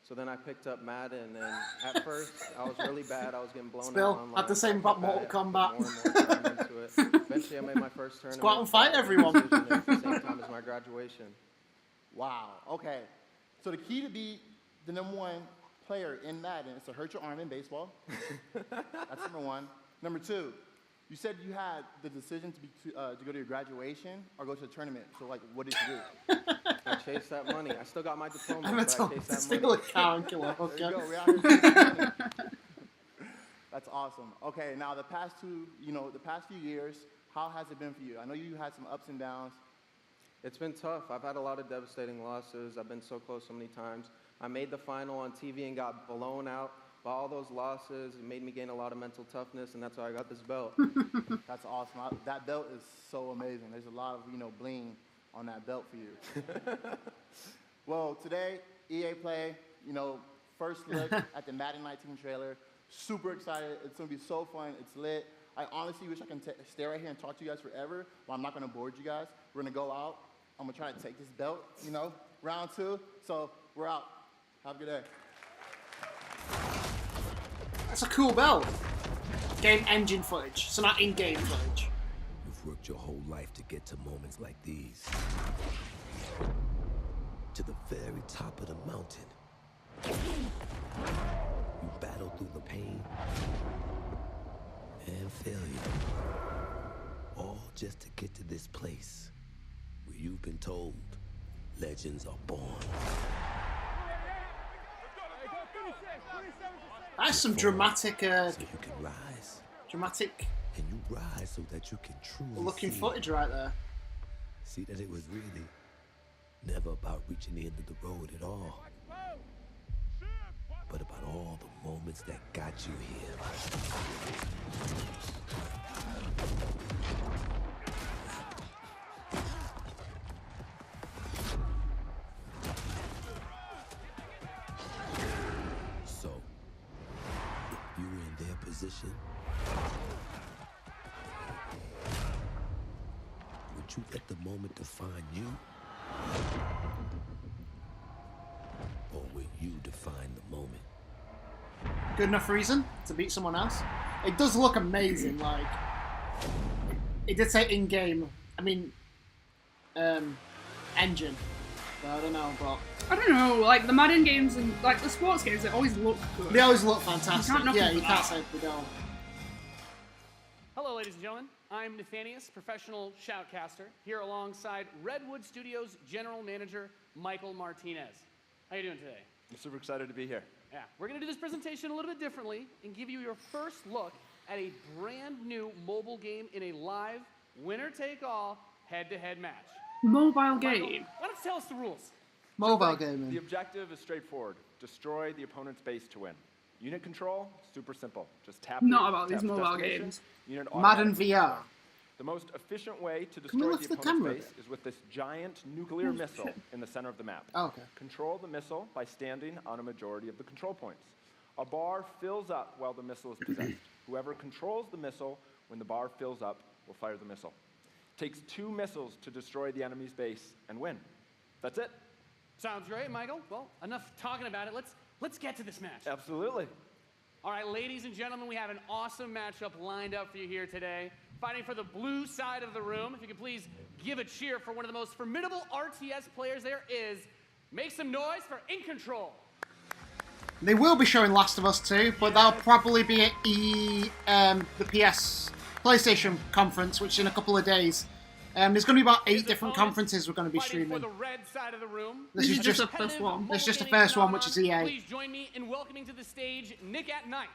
So then I picked up Madden, and at first I was really bad. I was getting blown Still, out online. had the same about Mortal Kombat. More and more time into it. Eventually, I made my first tournament. Go out and fight everyone. At the same time as my graduation. Wow. Okay. So the key to be the #1 player in Madden is to hurt your arm in baseball. That's number one. Number two, you said you had the decision to go to your graduation or go to a tournament. So like, what did you do? I chased that money. I still got my diploma, I'm but I told chased to that steal money. a cow and kill a hooker. There you go. We're out here chasing money. That's awesome. Okay. Now the past few years, how has it been for you? I know you had some ups and downs. It's been tough. I've had a lot of devastating losses. I've been so close so many times. I made the final on TV and got blown out by all those losses. It made me gain a lot of mental toughness, and that's why I got this belt. That's awesome. That belt is so amazing. There's a lot of, bling on that belt for you. Well, today, EA Play, first look at the Madden 19 trailer. Super excited. It's going to be so fun. It's lit. I honestly wish I can stay right here and talk to you guys forever, but I'm not going to bore you guys. We're going to go out. I'm going to try to take this belt, round 2. So we're out. Have a good day. That's a cool belt. Game engine footage, so not in-game footage. You've worked your whole life to get to moments like these. To the very top of the mountain. You battle through the pain and failure. All just to get to this place where you've been told legends are born. That's some dramatic, So you can rise. dramatic And you rise so that you can truly looking see. footage right there. See that it was really never about reaching the end of the road at all. But about all the moments that got you here. So, if you were in their position, would you let the moment define you? Or will you define the moment? Good enough reason to beat someone else. It does look amazing. Like it did say in-game. I mean, engine. But I don't know, but I don't know, like the Madden games and like the sports games, they always look good. they always look fantastic. You can't knock Yeah, them you for can't that. say they don't. Hello, ladies and gentlemen. I'm Nathanius, professional shoutcaster, here alongside Redwood Studios General Manager Michael Martinez. How you doing today? I'm super excited to be here. Yeah, we're going to do this presentation a little bit differently and give you your first look at a brand new mobile game in a live, winner-take-all, head-to-head match. Mobile Michael, game. why don't you tell us the rules? Mobile gaming. The objective is straightforward. Destroy the opponent's base to win. Unit control, super simple. Just tap Not the- about these tap the mobile destination, games. unit Madden automatically VR. destroy. The most efficient way to Can we destroy lift the the camera a opponent's base bit? is with this giant nuclear Oh, missile shit. in the center of the map. Oh, okay. Control the missile by standing on a majority of the control points. A bar fills up while the missile is possessed. Whoever controls the missile when the bar fills up will fire the missile. Takes 2 missiles to destroy the enemy's base and win. That's it. Sounds great, Michael. Well, enough talking about it. Let's get to this match. Absolutely. All right, ladies and gentlemen, we have an awesome matchup lined up for you here today. Fighting for the blue side of the room, if you could please give a cheer for one of the most formidable RTS players there is. Make some noise for In Control. They will be showing Last of Us 2, but that'll probably be at the PlayStation conference, which is in a couple of days. There's going to be about 8 different conferences we're going to be Fighting for streaming. the red side of the room. This is just the first one. This is just the first one, which is EA. Please join me in welcoming to the stage Nick at Night.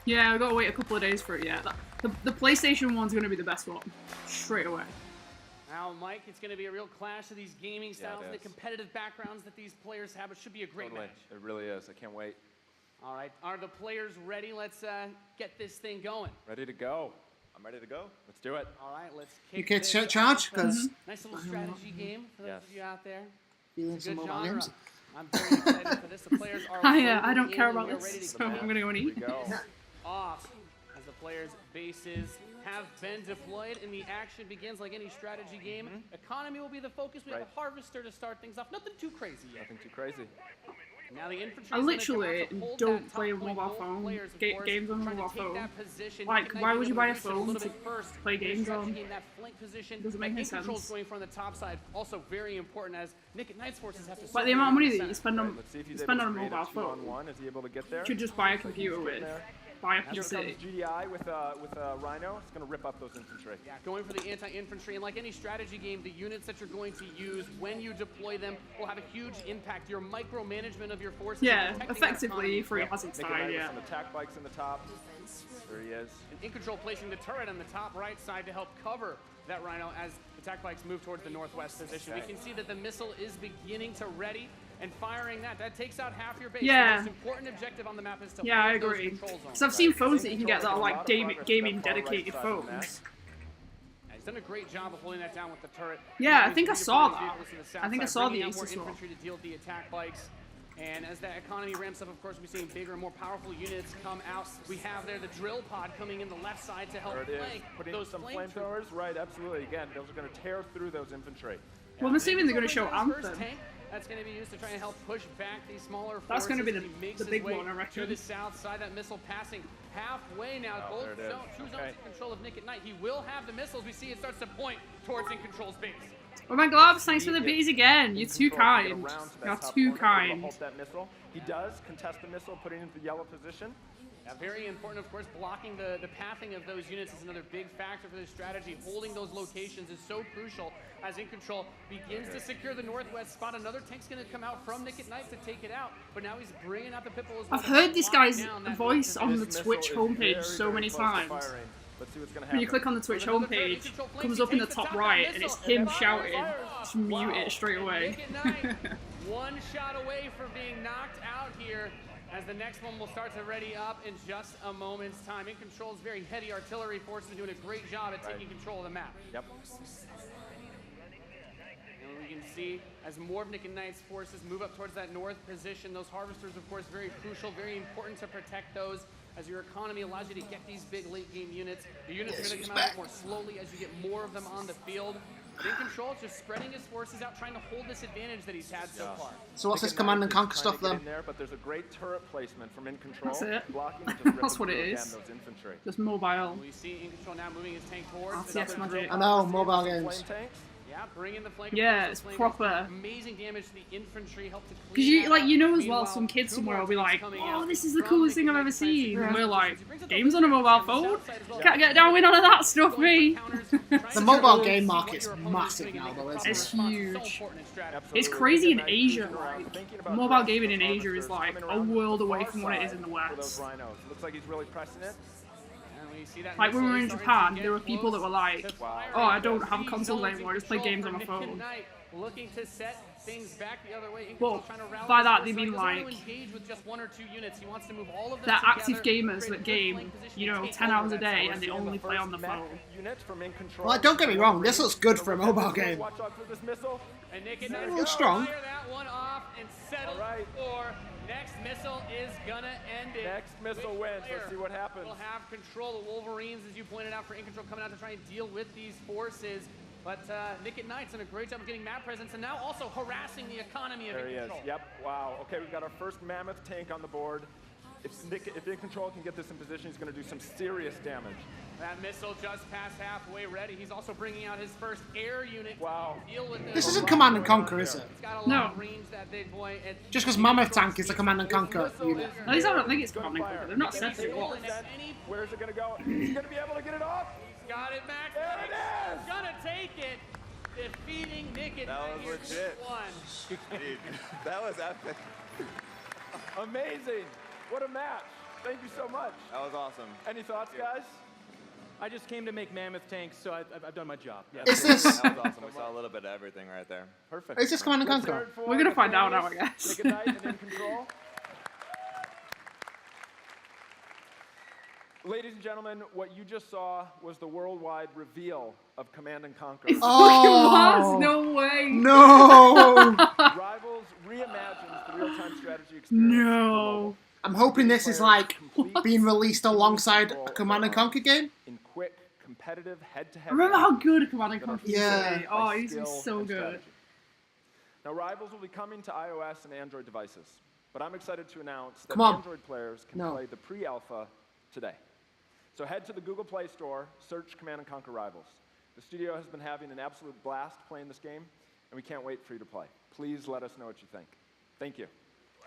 Yeah, I've got to wait a couple of days for it yet. The PlayStation one's going to be the best one. Straight away. Now, Mike, it's going to be a real clash of these gaming styles and the competitive backgrounds that these players have. It should be a great match. It really is. I can't wait. All right, are the players ready? Let's get this thing going. Ready to go. I'm ready to go. Let's do it. All right, let's You kick kids this take charge? off. Because Nice little strategy game for those of you out there. feeling It's a some good mobile genre. games. I'm very excited for this. The players are I don't loading care in about and we are ready this, to so go. I'm going to go and eat. Off as the players' bases have been deployed and the action begins like any strategy game. Economy will be the focus. We have a harvester to start things off. Nothing too crazy yet. Nothing too crazy. Now the infantry I literally don't play a mobile phone. Games on a mobile phone. Like, why would you buy a phone to play games on? Doesn't make any sense. Going from the top side, also very important as Nick at Night's forces have to. Like the amount of money that you spend on on a mobile phone, Is he able to get there? you should just buy a computer with. Buy a Here PC. comes GDI with a Rhino. It's going to rip up those infantry. Yeah, going for the anti-infantry, and like any strategy game, the units that you're going to use when you deploy them will have a huge impact. Your micromanagement of your forces. Yeah, effectively for your hazard side, yeah. Some attack bikes in the top. There he is. And in control placing the turret on the top right side to help cover that Rhino as attack bikes move towards the northwest position. We can see that the missile is beginning to ready and firing that. That takes out half your base. Yeah. The most important objective on the map is to Yeah, I hold those agree. control zones. Because I've seen phones that you can get that are like gaming dedicated phones. He's done a great job of holding that down with the turret. Yeah, I He's think I redeploying saw his that. vehicles to the south I think I side, saw the bringing out more Aces one. infantry to deal with the attack bikes. And as that economy ramps up, of course, we're seeing bigger and more powerful units come out. We have there the drill pod coming in the left side to help There it is. flank Putting those some flamethrowers. flamethrowers. Right, absolutely. Again, those are going to tear through those infantry. Well, I'm assuming they're going to show First Anthem. tank, that's going to be used to try and help push back these smaller forces. That's going to be as he makes the his big way one, I to reckon. the south side. That missile passing halfway now. Oh, Both there it is. two zones Okay. in control of Nick at Night. He will have the missiles. We see it starts to point towards In Control's base. Oh my globs, thanks for the bees again. You're too kind. You're too kind. Halt that missile. He does contest the missile, putting it into the yellow position. Yeah, very important, of course, blocking the pathing of those units is another big factor for this strategy. Holding those locations is so crucial as In Control begins to secure the northwest spot. Another tank's going to come out from Nick at Night to take it out, but now he's bringing out the pit bull as well. I've heard this guy's Lock down that voice missile. on the Twitch homepage so many times. Let's see what's going to happen. When you click on the Twitch homepage, it comes up in the top right, and it's him shouting. Just mute it straight away. One shot away from being knocked out here, as the next one will start to ready up in just a moment's time. In Control's very heady artillery forces are doing a great job at taking control of the map. Yep. And we can see as more of Nick and Knight's forces move up towards that north position, those harvesters, of course, very crucial, very important to protect those, as your economy allows you to get these big late game units. The units are going to come out a bit more slowly as you get more of them on the field. In Control is just spreading his forces out, trying to hold this advantage that he's had so far. So what's this Command and Conquer stuff then? There, but there's a great turret placement from In Control. That's it. Blocking and just That's what it ripping is. through, again, those infantry. Just mobile. We see In Control now moving his tank towards RTS magic. I know, mobile games. Yeah, bring in the flank. Yeah, it's proper. Amazing damage to the infantry, help to Because you, like, you know as well, some kids somewhere will be like, "Oh, this is the coolest thing I've ever seen," and we're like, "Games on a mobile phone? Can't get down with none of that stuff, me." The mobile game market's massive now, though, isn't it? It's huge. It's crazy in Asia. Like, mobile gaming in Asia is like a world away from what it is in the West. Looks like he's really pressing it. Like when we were in Japan, there were people that were like, "Oh, I don't have consoles anymore. I just play games on my phone." Looking to set things back the other way. Well, by that they mean like they're active gamers that game, you know, 10 hours a day and they only play on the phone. Well, don't get me wrong, this looks good for a mobile game. Watch out for this missile. And Nick and A little strong. fire that one off and settle for next missile is gonna end it. Next missile wins. Let's see what happens. We'll have control. The Wolverines, as you pointed out, for In Control coming out to try and deal with these forces. But Nick at Night's done a great job of getting map presence and now also harassing the economy of There he In is. Control. Yep. Wow. Okay, we've got our first mammoth tank on the board. If In Control can get this in position, he's going to do some serious damage. That missile just past halfway ready. He's also bringing out his first air unit. Wow. To deal with This isn't Command and Conquer, is it? He's got a lot of range, that big boy. And Just because Mammoth Tank is the Command and Conquer unit. At least I don't think it's Command and Conquer. They've not said it was. Where's it going to go? He's going to be able to get it off. He's got it back. There it is. He's gonna take it. Defeating Nick at That was legit. Dude, that was epic. Amazing. What a match. Thank you so much. That was awesome. Any thoughts, guys? I just came to make mammoth tanks, so I've done my job. Yeah. Is this? That was awesome. We saw a little bit of everything right there. Perfect. Is this Command and Conquer? We're gonna find out now, I guess. Take a night and In Control. Ladies and gentlemen, what you just saw was the worldwide reveal of Command and Conquer. It was? No way. No. Rivals reimagines the real-time strategy experience. No. I'm hoping this is like being released alongside a Command and Conquer game. In quick, competitive, head-to-head. Remember how good Command and Conquer used to Yeah. be? Oh, it used to be so good. Strategy. Now, Rivals will be coming to iOS and Android devices, but I'm excited to announce that Come on. Android players can No. play the pre-alpha today. So head to the Google Play Store, search Command & Conquer Rivals. The studio has been having an absolute blast playing this game, and we can't wait for you to play. Please let us know what you think. Thank you.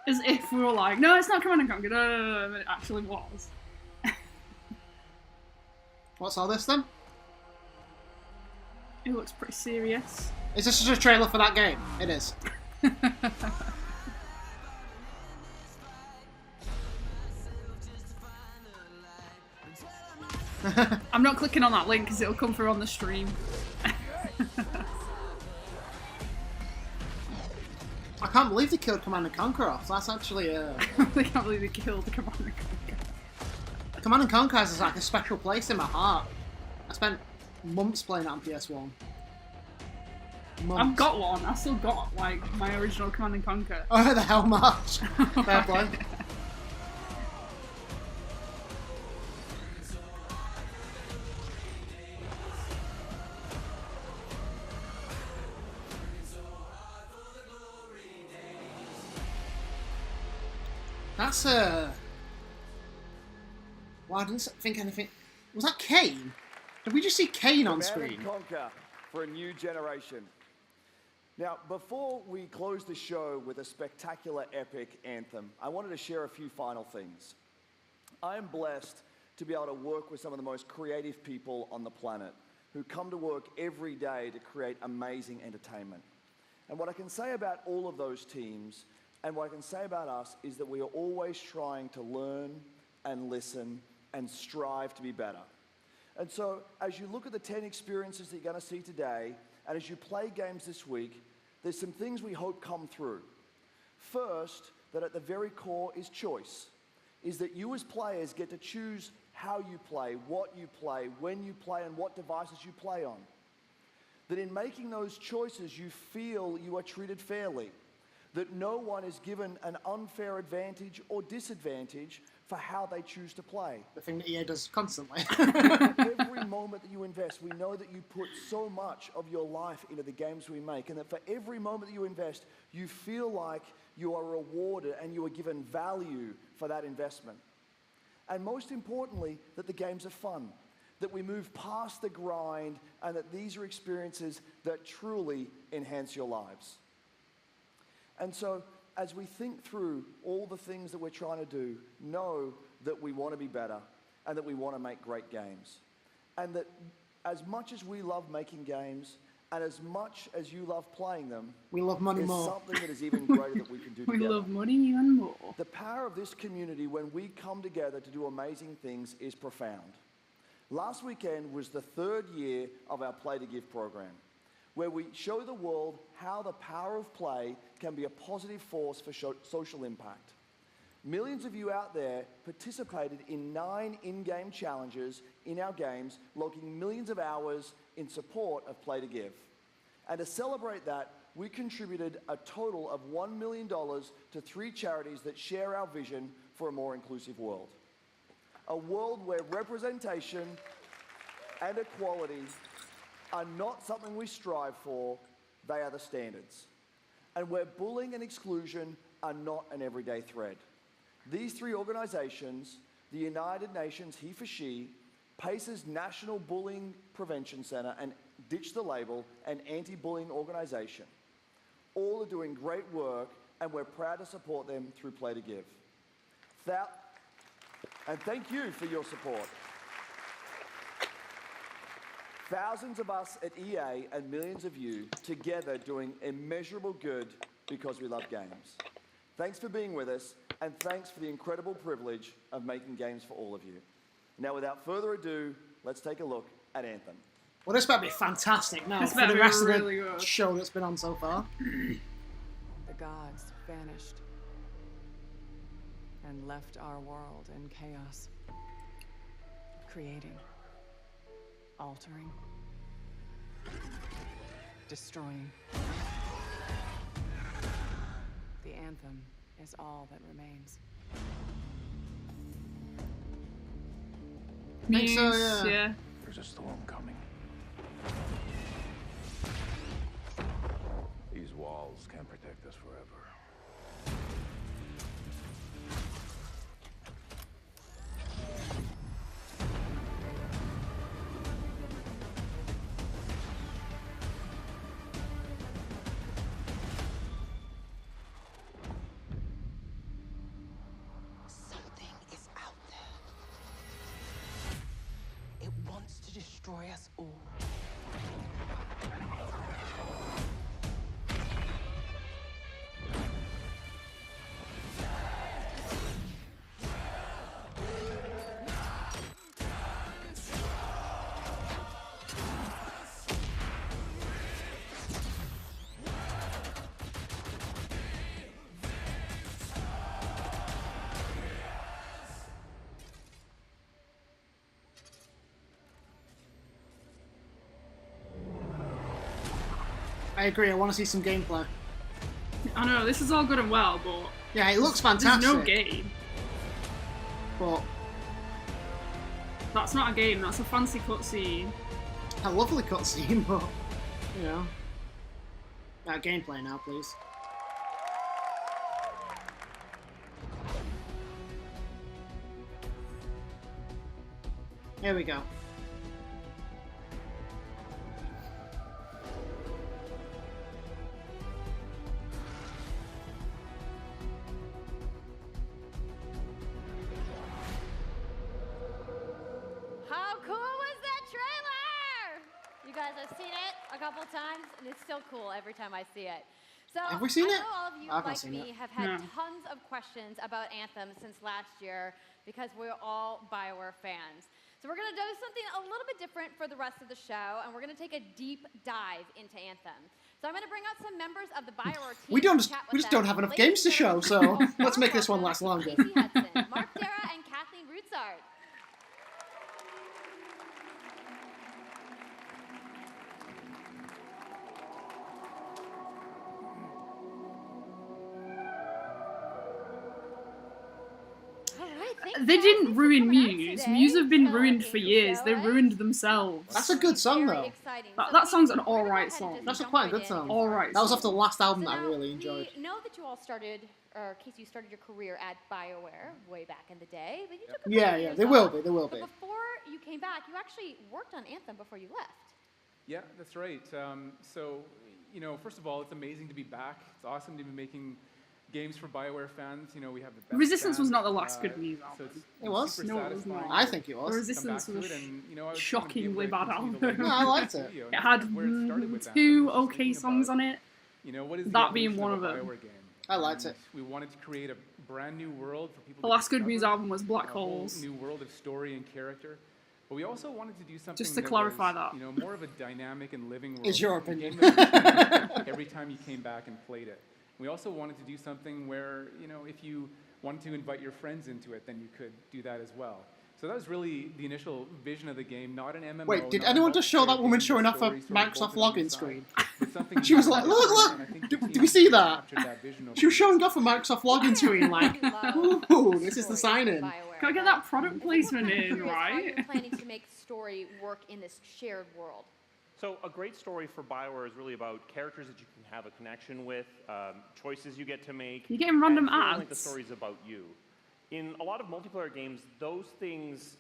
As if we were like, no, it's not Command and Conquer. No, but it actually was. What's all this then? It looks pretty serious. Is this just a trailer for that game? It is. I'm not clicking on that link because it'll come through on the stream. I can't believe they killed Command and Conquer off. That's actually I can't believe they killed the Command and Conquer. Command and Conquer has like a special place in my heart. I spent months playing that on PS1. Months. I've got one. I still got like my original Command and Conquer. Oh, the hell march. Fair play. That's well, I didn't think anything. Was that Kane? Did we just see Kane on screen? Command & Conquer for a new generation. Now, before we close the show with a spectacular epic anthem, I wanted to share a few final things. I am blessed to be able to work with some of the most creative people on the planet who come to work every day to create amazing entertainment. And what I can say about all of those teams and what I can say about us is that we are always trying to learn and listen and strive to be better. And so as you look at the 10 experiences that you're going to see today, and as you play games this week, there's some things we hope come through. First, that at the very core is choice, is that you as players get to choose how you play, what you play, when you play, and what devices you play on. That in making those choices, you feel you are treated fairly, that no one is given an unfair advantage or disadvantage for how they choose to play. The thing that EA does constantly. Every moment that you invest, we know that you put so much of your life into the games we make, and that for every moment that you invest, you feel like you are rewarded and you are given value for that investment. And most importantly, that the games are fun, that we move past the grind, and that these are experiences that truly enhance your lives. And so, as we think through all the things that we're trying to do, know that we want to be better and that we want to make great games. And that as much as we love making games and as much as you love playing them, we love money there's more. something that is even greater that we can do We together. love money even more. The power of this community when we come together to do amazing things is profound. Last weekend was the 3rd year of our Play to Give program, where we show the world how the power of play can be a positive force for social impact. Millions of you out there participated in 9 in-game challenges in our games, logging millions of hours in support of Play to Give. And to celebrate that, we contributed a total of $1 million to 3 charities that share our vision for a more inclusive world. A world where representation and equality are not something we strive for, they are the standards. And where bullying and exclusion are not an everyday thread. These three organizations, the United Nations He for She, PACE's National Bullying Prevention Center, and Ditch the Label, an anti-bullying organization, all are doing great work, and we're proud to support them through Play to Give. And thank you for your support. Thousands of us at EA and millions of you together doing immeasurable good because we love games. Thanks for being with us, and thanks for the incredible privilege of making games for all of you. Now, without further ado, let's take a look at Anthem. Well, this better be fantastic now This for better the be rest really of the good. show that's been on so far. The gods vanished and left our world in chaos. Creating, altering, destroying. The anthem is all that remains. Think so, yeah. There's a storm coming. These walls can't protect us forever. Something is out there. It wants to destroy us all. I agree. I want to see some gameplay. I know, this is all good and well, but... Yeah, it looks fantastic. There's no game. But That's not a game, that's a fancy cutscene. a lovely cutscene, but you know, gameplay now, please. Here we go. How cool was that trailer? You guys have seen it a couple times, and it's still cool every time I see it. So Have we seen I it? know all of you, I've not like seen me, it. have had No. tons of questions about Anthem since last year because we're all BioWare fans. So we're going to do something a little bit different for the rest of the show, and we're going to take a deep dive into Anthem. So I'm going to bring out some members of the BioWare team. We to don't. chat We with just them. don't have enough Ladies games to and show, gentlemen, so let's make this one last longer. Casey Hudson, Mark Dara, and Kathleen Rutzard. All right, thanks, They guys. didn't Thanks for ruin coming out Muse. today. Muse have been Oh, ruined thank for you, years. They Joe. ruined themselves. That's a good song, though. Exciting. That song's an alright song. That's a quite a good song. Alright That was song. off the last album So that I now, really enjoyed. We know that you all started, or Casey, you started your career at BioWare way back in the day, but you took a Yeah, couple yeah, years they will off. be, they will But be. before you came back, you actually worked on Anthem before you left. Yeah, that's right. So, you know, first of all, it's amazing to be back. It's awesome to be making games for BioWare fans. You know, we have the best Resistance was band, not the last good Muse album. so it's It was? super No, it was satisfying not. I think it was. to come Resistance back to was it and, you know, I was shockingly gonna bad continue to album. learn No, I liked the it. studio, It and had where it started with Anthem, two was just okay thinking songs about, on it. You know, what is the That being evolution one of of a them. BioWare game? I liked And it. We wanted to create a brand new world for people The to last good Muse discover, album was Black a whole Holes. new world of story and character. But we also wanted to do something Just to that clarify was, that. you know, more of a dynamic and living world. Is your A opinion. game that would change every time you came back and played it. We also wanted to do something where, you know, if you wanted to invite your friends into it, then you could do that as well. So that was really the initial vision of the game, not an MMO. Wait, did not a anyone just show that multiplayer woman game showing with off a stories sort of Microsoft bolted on the login side, screen? but something She was new like, and look, different, and I look! think Do the we team see that? captured that vision over She was the showing off a Microsoft login screen, like, ooh, this is the sign-in. Gotta get that product placement in, How right? you're planning to make story work in this shared world. So a great story for BioWare is really about characters that you can have a connection with, choices you get to make. You're getting random and feeling like the ads. story's about you. In a lot of multiplayer games, those things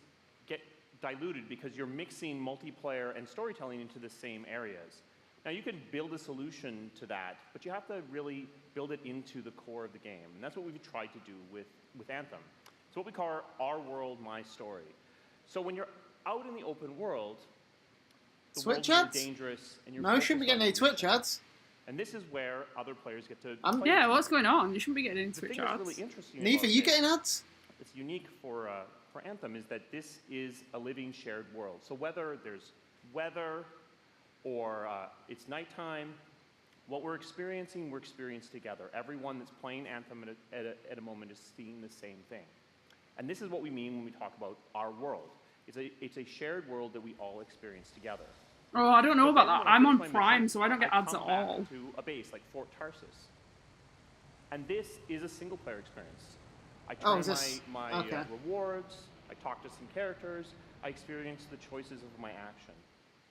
get diluted because you're mixing multiplayer and storytelling into the same areas. Now, you can build a solution to that, but you have to really build it into the core of the game. And that's what we've tried to do with Anthem. It's what we call our world, my story. So when you're out in the open world, the Twitch world's ads? dangerous, and you're No, shouldn't be getting any Twitch ads. And this is where other players get to. Yeah, what's going on? You shouldn't be getting any The Twitch thing that's ads. really interesting. Neither, about you this, getting ads? It's unique for Anthem is that this is a living shared world. So whether there's weather or it's nighttime, what we're experiencing together. Everyone that's playing Anthem at a moment is seeing the same thing. And this is what we mean when we talk about our world. It's a shared world that we all experience together. Oh, I don't know But about then that. when I I'm on finish my Prime, mission, so I don't get ads at come back all. to a base like Fort Tarsus. And this is a single-player experience. I Oh, turn is this- my okay. rewards, I talk to some characters, I experience the choices of my action.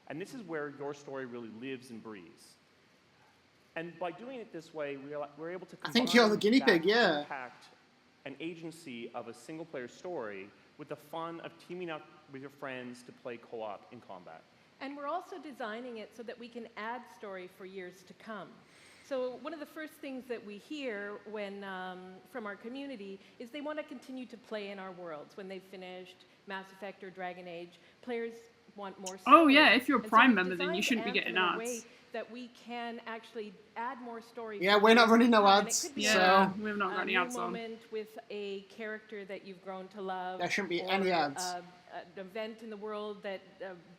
And this is where your story really lives and breathes. And by doing it this way, we're able to I think you're the combine guinea that pig, yeah. impact and agency of a single-player story with the fun of teaming up with your friends to play co-op in combat. And we're also designing it so that we can add story for years to come. So one of the first things that we hear when, from our community is they want to continue to play in our worlds. When they've finished Mass Effect or Dragon Age, players want more story. Oh, yeah, if you're a And so Prime we've member, then you designed shouldn't be Anthem getting in a way ads. that we can actually add more story. Yeah, for we're not years running to no come. And it ads, could be Yeah, so- we've not got a any new ads on. moment with a character that you've grown to love. There shouldn't be or, any ads. An event in the world that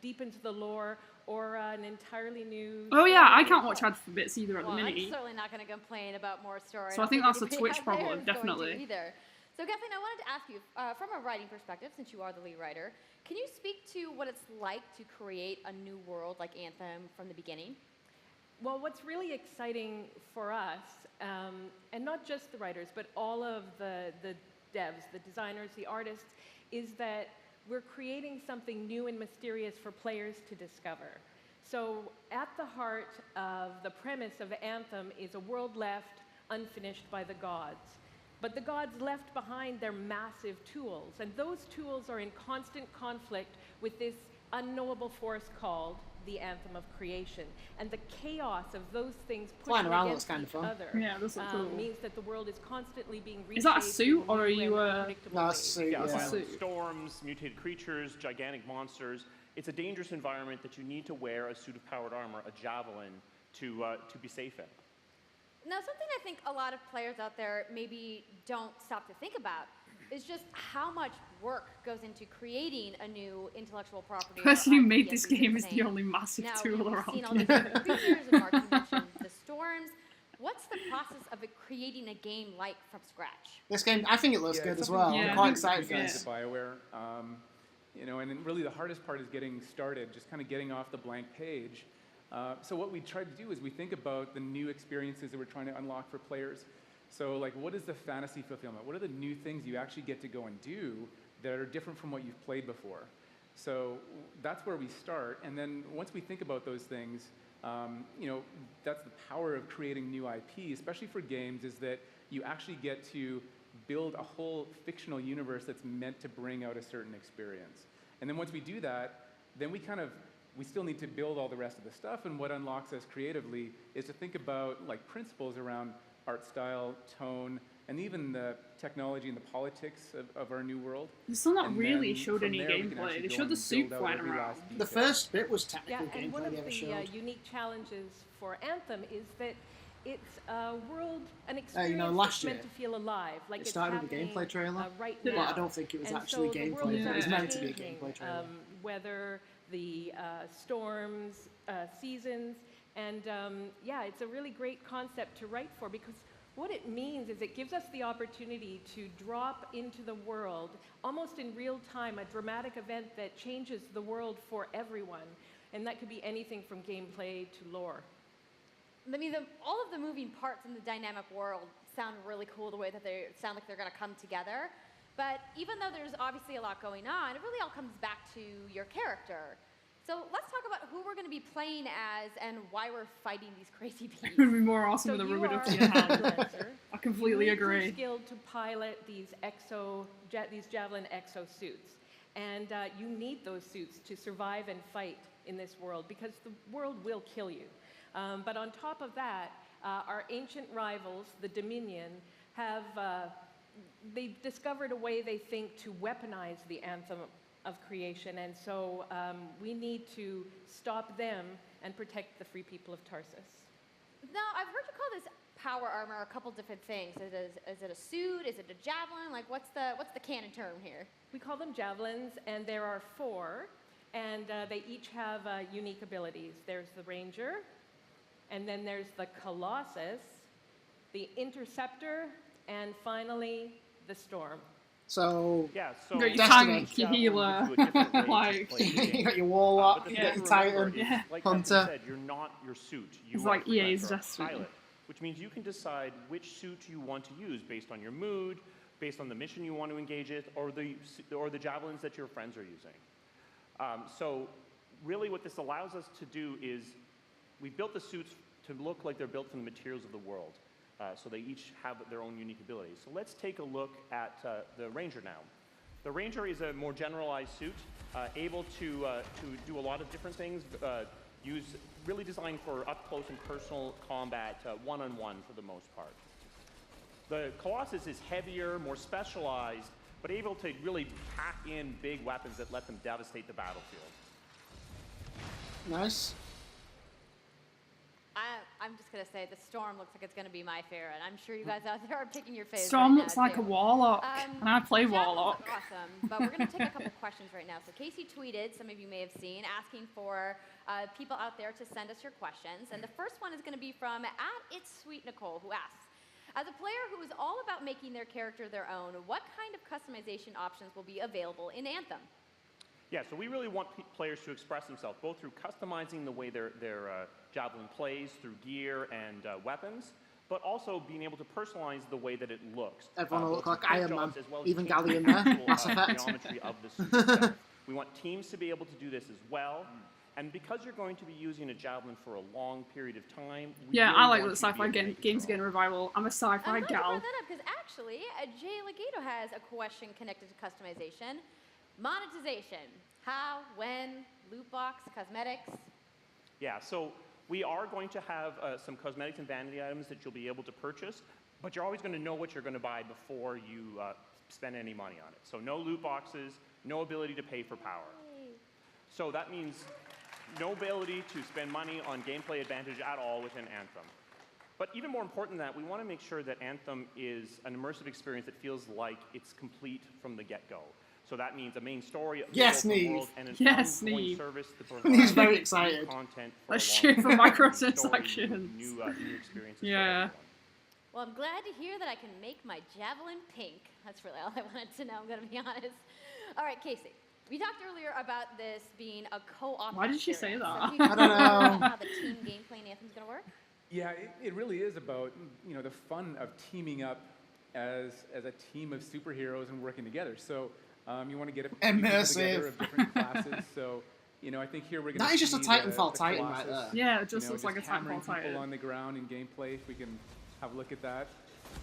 deepens the lore, or an entirely new. Oh yeah, I story. can't watch ads for bits either at Well, the I'm minute. certainly not going to complain about more story. So I don't think that's a anybody Twitch out there problem, is going to definitely. Either. So Kathleen, I wanted to ask you, from a writing perspective, since you are the lead writer, can you speak to what it's like to create a new world like Anthem from the beginning? Well, what's really exciting for us, and not just the writers, but all of the devs, the designers, the artists, is that we're creating something new and mysterious for players to discover. So at the heart of the premise of Anthem is a world left unfinished by the gods. But the gods left behind their massive tools, and those tools are in constant conflict with this unknowable force called the Anthem of Creation. And the chaos of those things Flying pushing around against looks kind of each fun. other Yeah, it does look cool. means that the world is constantly being reshaped. Is that a suit, in or are new you and a... unpredictable No, ways. it's a suit, Yeah, yeah. violent storms, mutated creatures, gigantic monsters. It's a dangerous environment that you need to wear a suit of powered armor, a javelin, to be safe in. Now, something I think a lot of players out there maybe don't stop to think about is just how much work goes into creating a new intellectual property. The person who or made IP this is game is insane. the only massive Now, tool we've around. seen all these different creatures, and Mark, you mentioned the storms. What's the process of creating a game like from scratch? This game, I think it looks good it's as something well. we I'm did quite to excited for get this. into BioWare, you know, and then really the hardest part is getting started, just kind of getting off the blank page. So what we try to do is we think about the new experiences that we're trying to unlock for players. So like, what is the fantasy fulfillment? What are the new things you actually get to go and do that are different from what you've played before? So that's where we start. And then once we think about those things, you know, that's the power of creating new IP, especially for games, is that you actually get to build a whole fictional universe that's meant to bring out a certain experience. And then once we do that, then we still need to build all the rest of the stuff, and what unlocks us creatively is to think about like principles around art style, tone, and even the technology and the politics of our new world. They still not And really then showed from any there, we can gameplay. actually They go showed the and suit build out flying every around. last The detail. first bit was Yeah, technical and one gameplay of they ever the showed. unique challenges for Anthem is that it's a world, an experience you know, last that's meant year, to feel alive, like it it's started with a happening, gameplay trailer, right but now. I don't think it was And actually so the gameplay, world is but it was meant to be a changing, gameplay trailer. whether the storms, seasons, and yeah, it's a really great concept to write for, because what it means is it gives us the opportunity to drop into the world, almost in real time, a dramatic event that changes the world for everyone. And that could be anything from gameplay to lore. I mean, all of the moving parts in the dynamic world sound really cool, the way that they sound like they're going to come together. But even though there's obviously a lot going on, it really all comes back to your character. So let's talk about who we're going to be playing as and why we're fighting these crazy beasts. It would be more awesome So with a you rugged are up to your hand. Lancer. I completely you agree. You're skilled to pilot these Javelin exo suits. And you need those suits to survive and fight in this world because the world will kill you. But on top of that, our ancient rivals, the Dominion, have they've discovered a way they think to weaponize the Anthem of creation. And so we need to stop them and protect the free people of Tarsus. Now, I've heard you call this power armor a couple different things. Is it a suit? Is it a javelin? Like, what's the canon term here? We call them javelins, and there are 4, and they each have unique abilities. There's the Ranger, and then there's the Colossus, the Interceptor, and finally, the Storm. So, Yeah, so you got your Destiny. tank, your healer, like you got your Warlock, but you the got thing your to remember Titan, is, like Hunter. Captain said, you're not your suit. You It's are like EA's freelancer, Destiny. pilot, which means you can decide which suit you want to use based on your mood, based on the mission you want to engage in, or the javelins that your friends are using. So really what this allows us to do is we built the suits to look like they're built from the materials of the world. So they each have their own unique abilities. So let's take a look at the Ranger now. The Ranger is a more generalized suit, able to do a lot of different things, really designed for up-close and personal combat, one-on-one for the most part. The Colossus is heavier, more specialized, but able to really pack in big weapons that let them devastate the battlefield. Nice. I'm just going to say the Storm looks like it's going to be my favorite. I'm sure you guys out there are picking your favorite. Storm right looks now, like too. a warlock, and I play Javelins warlock. look awesome, but we're going to take a couple questions right now. So Casey tweeted, some of you may have seen, asking for people out there to send us your questions. And the first one is going to be from @It'sSweetNicole, who asks, as a player who is all about making their character their own, what kind of customization options will be available in Anthem? Yeah, so we really want players to express themselves, both through customizing the way their javelin plays, through gear and weapons, but also being able to personalize the way that it looks. Everyone will look both like through Iron Man, jobs as well as even changing Gally in the there, actual, Mass Effect. geometry of the suit itself. We want teams to be able to do this as well. And because you're going to be using a javelin for a long period of time, we Yeah, really I like want that you to be sci-fi able to make it games getting revival. I'm a sci-fi I'm glad you gal. brought that up because actually, Jay Legato has a question connected to customization. Monetization. How, when, loot box, cosmetics. Yeah, so we are going to have some cosmetics and vanity items that you'll be able to purchase, but you're always going to know what you're going to buy before you spend any money on it. So no loot boxes, no ability to pay for power. So that means no ability to spend money on gameplay advantage at all within Anthem. But even more important than that, we want to make sure that Anthem is an immersive experience that feels like it's complete from the get-go. So that means a main story, Yes, open Neve. world, and an Yes, ongoing Neve. service that Neve's provides very new excited. content for Let's a shoot long for time, microtransactions. new experiences. Yeah. Well, I'm glad to hear that I can make my javelin pink. That's really all I wanted to know, I'm going to be honest. All right, Casey. We talked earlier about this being a co-op Why did she say experience. that? So can you I don't tell us know. how the team gameplay in Anthem's going to work? Yeah, it really is about the fun of teaming up as a team of superheroes and working together. So you want to get a few people Immersive. together of different classes. So I think here we're going to That is just a see Titanfall the Titan right Colossus, there. Yeah, it just looks like a hammering Titanfall Titan. people on the ground in gameplay. If we can have a look at that.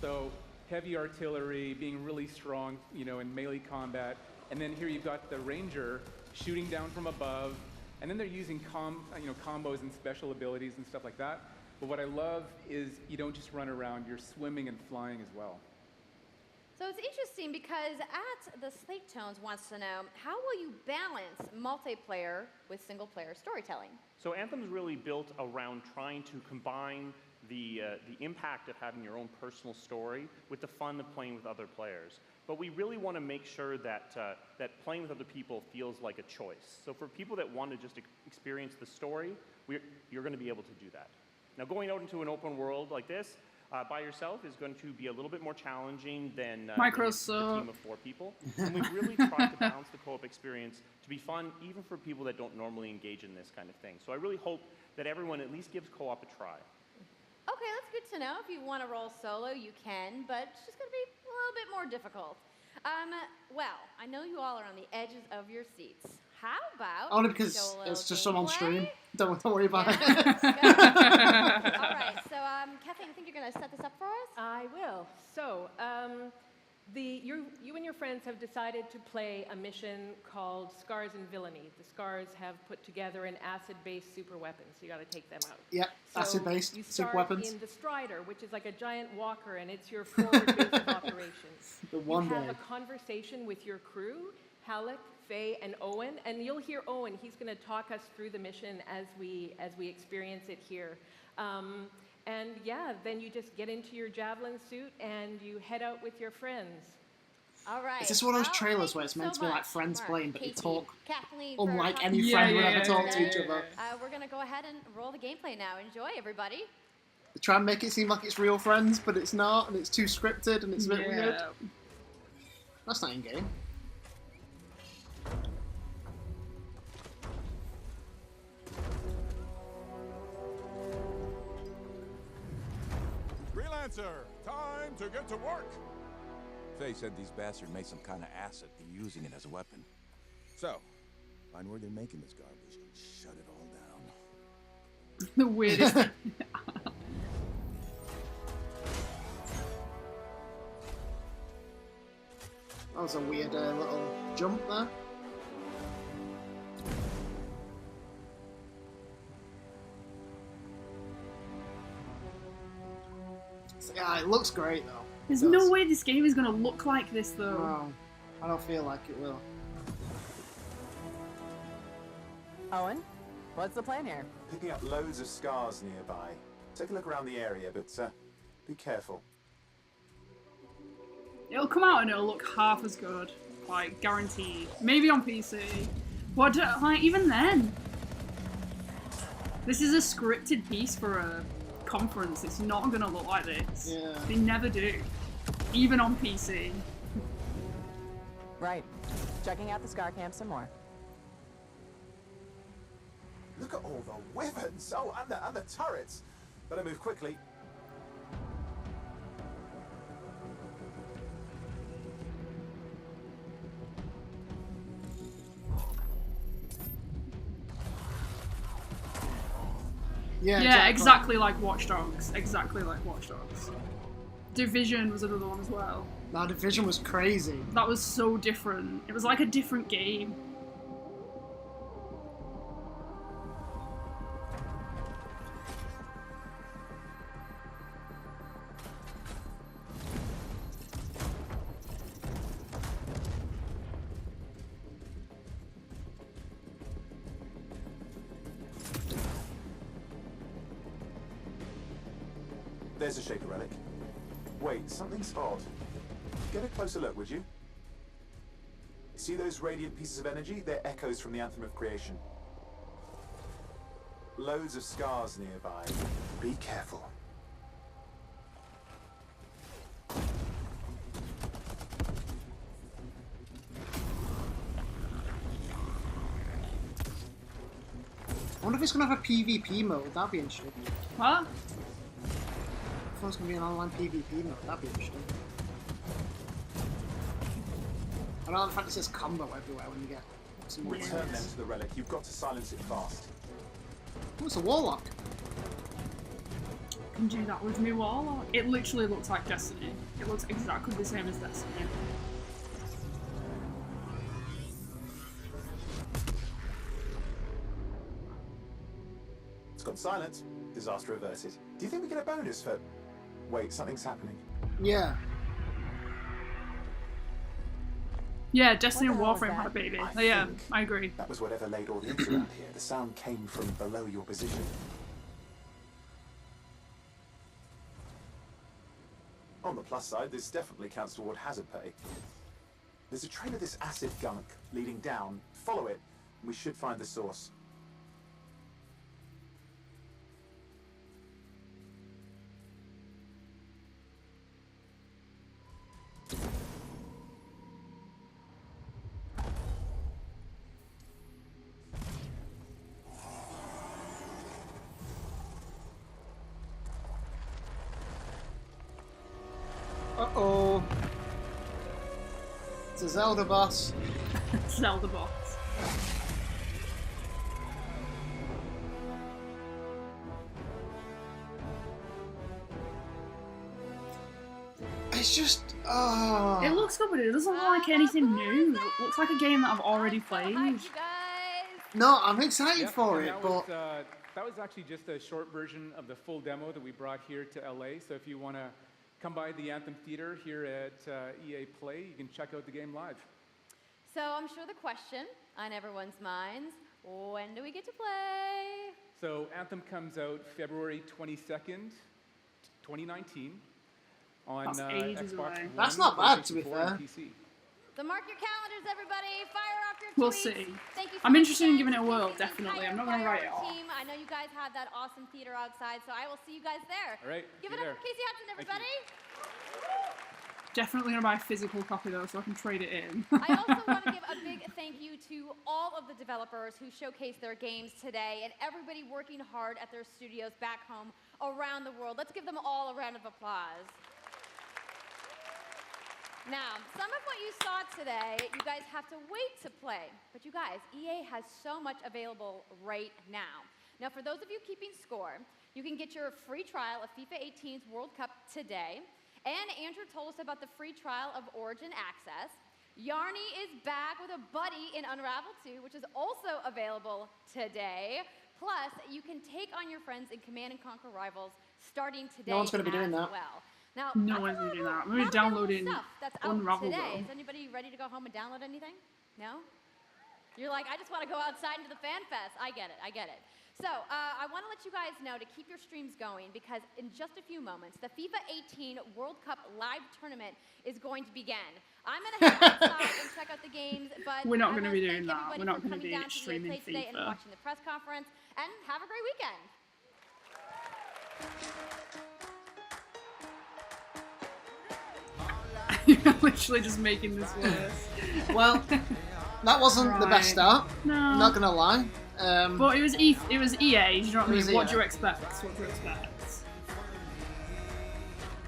So heavy artillery, being really strong, in melee combat, and then here you've got the Ranger shooting down from above, and then they're using combos and special abilities and stuff like that. But what I love is you don't just run around, you're swimming and flying as well. So it's interesting because the Slate Tones wants to know, how will you balance multiplayer with single-player storytelling? So Anthem's really built around trying to combine the impact of having your own personal story with the fun of playing with other players. But we really want to make sure that that playing with other people feels like a choice. So for people that want to just experience the story, you're going to be able to do that. Now going out into an open world like this by yourself is going to be a little bit more challenging than a team of 4 people. And we've really tried to balance the co-op experience to be fun even for people that don't normally engage in this kind of thing. So I really hope that everyone at least gives co-op a try. Okay, that's good to know. If you want to roll solo, you can, but it's just going to be a little bit more difficult. Well, I know you all are on the edges of your seats. how about Only because show a little it's just on stream. gameplay? Don't worry about it. All right, so Kathleen, I think you're going to set this up for us? I will. So, you and your friends have decided to play a mission called Scars and Villainy. The Scars have put together an acid-based super weapon, so you got to take them out. Yep, So acid-based you super start weapons. in the Strider, which is like a giant walker, and it's your forward base of operations. The one you have day. a conversation with your crew, Halleck, Faye, and Owen, and you'll hear Owen. He's going to talk us through the mission as we experience it here. And yeah, then you just get into your javelin suit and you head out with your friends. All right. Is this one of those Well, trailers thank where you it's meant so to be like much, friends Mark, playing, but you Katie, talk Kathleen, for unlike talking any to friend us would ever talk to today. each other? We're going to go ahead and roll the gameplay now. Enjoy, everybody. They try and make it seem like it's real friends, but it's not, and it's too scripted, and it's a bit weird. That's not in game. Freelancer, time to get to work. Faye said these bastards made some kind of acid. They're using it as a weapon. So, find where they're making this garbage and shut it all down. The weirdest. That was a weird little jump there. Yeah, it looks great though. There's It does. no way this game is going to look like this, though. No, I don't feel like it will. Owen, what's the plan here? Picking up loads of scars nearby. Take a look around the area, but be careful. It'll come out and it'll look half as good. Like, guaranteed. Maybe on PC. But, like, even then. This is a scripted piece for a conference. It's not gonna look like this. Yeah. They never do. Even on PC. Right. Checking out the Scar Camp some more. Look at all the weapons! Oh, and the turrets! Better move quickly. Yeah, exactly like Watch Dogs. Exactly like Watch Dogs. Division was another one as well. Now Division was crazy. That was so different. It was like a different game. There's a shaker relic. Wait, something's odd. Get a closer look, would you? See those radiant pieces of energy? They're echoes from the Anthem of Creation. Loads of scars nearby. Be careful. I wonder if it's gonna have a PvP mode. That'd be interesting. What? I thought it was gonna be an online PvP mode. That'd be interesting. I don't know the fact it says combo everywhere when you get some more Return them enemies. to the relic. You've got to silence it fast. Oh, it's a warlock. Can do that with me Warlock. It literally looks like Destiny. It looks exactly the same as Destiny. It's gone silent. Disaster averted. Do you think we get a bonus for... Wait, something's happening. Yeah. Yeah, Destiny and What the Warframe hell had a was that? baby. I Yeah, think I agree. That was whatever laid audience around here. The sound came from below your position. On the plus side, this definitely counts toward hazard pay. There's a trail of this acid gunk leading down. Follow it, and we should find the source. Uh-oh. It's a Zelda boss. Zelda boss. It's just, oh. It looks good, but it doesn't look like anything new. It looks like a game that I've already played. No, I'm excited Yep, for and it, that was actually just a short version of the full demo that we brought here to LA. So if you want to come by the Anthem Theater here at EA Play, you can check out the game live. So I'm sure the question on everyone's minds, when do we get to play? So Anthem comes out February 22nd, 2019 on That's ages Xbox away. One, That's not bad, to be PlayStation 4, and fair. PC. So mark your calendars, everybody. Fire off your We'll tweets. see. Thank you so I'm much interested in again giving it a to whirl, the definitely. entire I'm not going to write it Firework off. team. I know you guys had that awesome theater outside, so I will see you guys there. All right. Give see it you up there. for Casey Hudson, everybody. Definitely going to buy a physical copy, though, so I can trade it in. I also want to give a big thank you to all of the developers who showcased their games today and everybody working hard at their studios back home around the world. Let's give them all a round of applause. Now, some of what you saw today, you guys have to wait to play. But you guys, EA has so much available right now. Now, for those of you keeping score, you can get your free trial of FIFA 18's World Cup today. And Andrew told us about the free trial of Origin Access. Yarny is back with a buddy in Unravel 2, which is also available today. Plus, you can take on your friends in Command & Conquer Rivals starting today. No one's going to be doing as that. well. Now, No one's going to do that. I'm going to be downloading stuff that's out Unravel, today. though. Is anybody ready to go home and download anything? No? You're like, I just want to go outside into the fan fest. I get it. I get it. So I want to let you guys know to keep your streams going because in just a few moments, the FIFA 18 World Cup live tournament is going to begin. I'm going to head outside and check out the games, but We're not I going to wanna be thank doing that. everybody We're not for going to coming be down to EA streaming Play today and FIFA. watching the press conference, and have a great weekend. You're literally just making this worse. Well, that wasn't the best start. No. Not gonna lie. But it was EA, do you know what I It was mean? What EA. do you expect? What do you expect?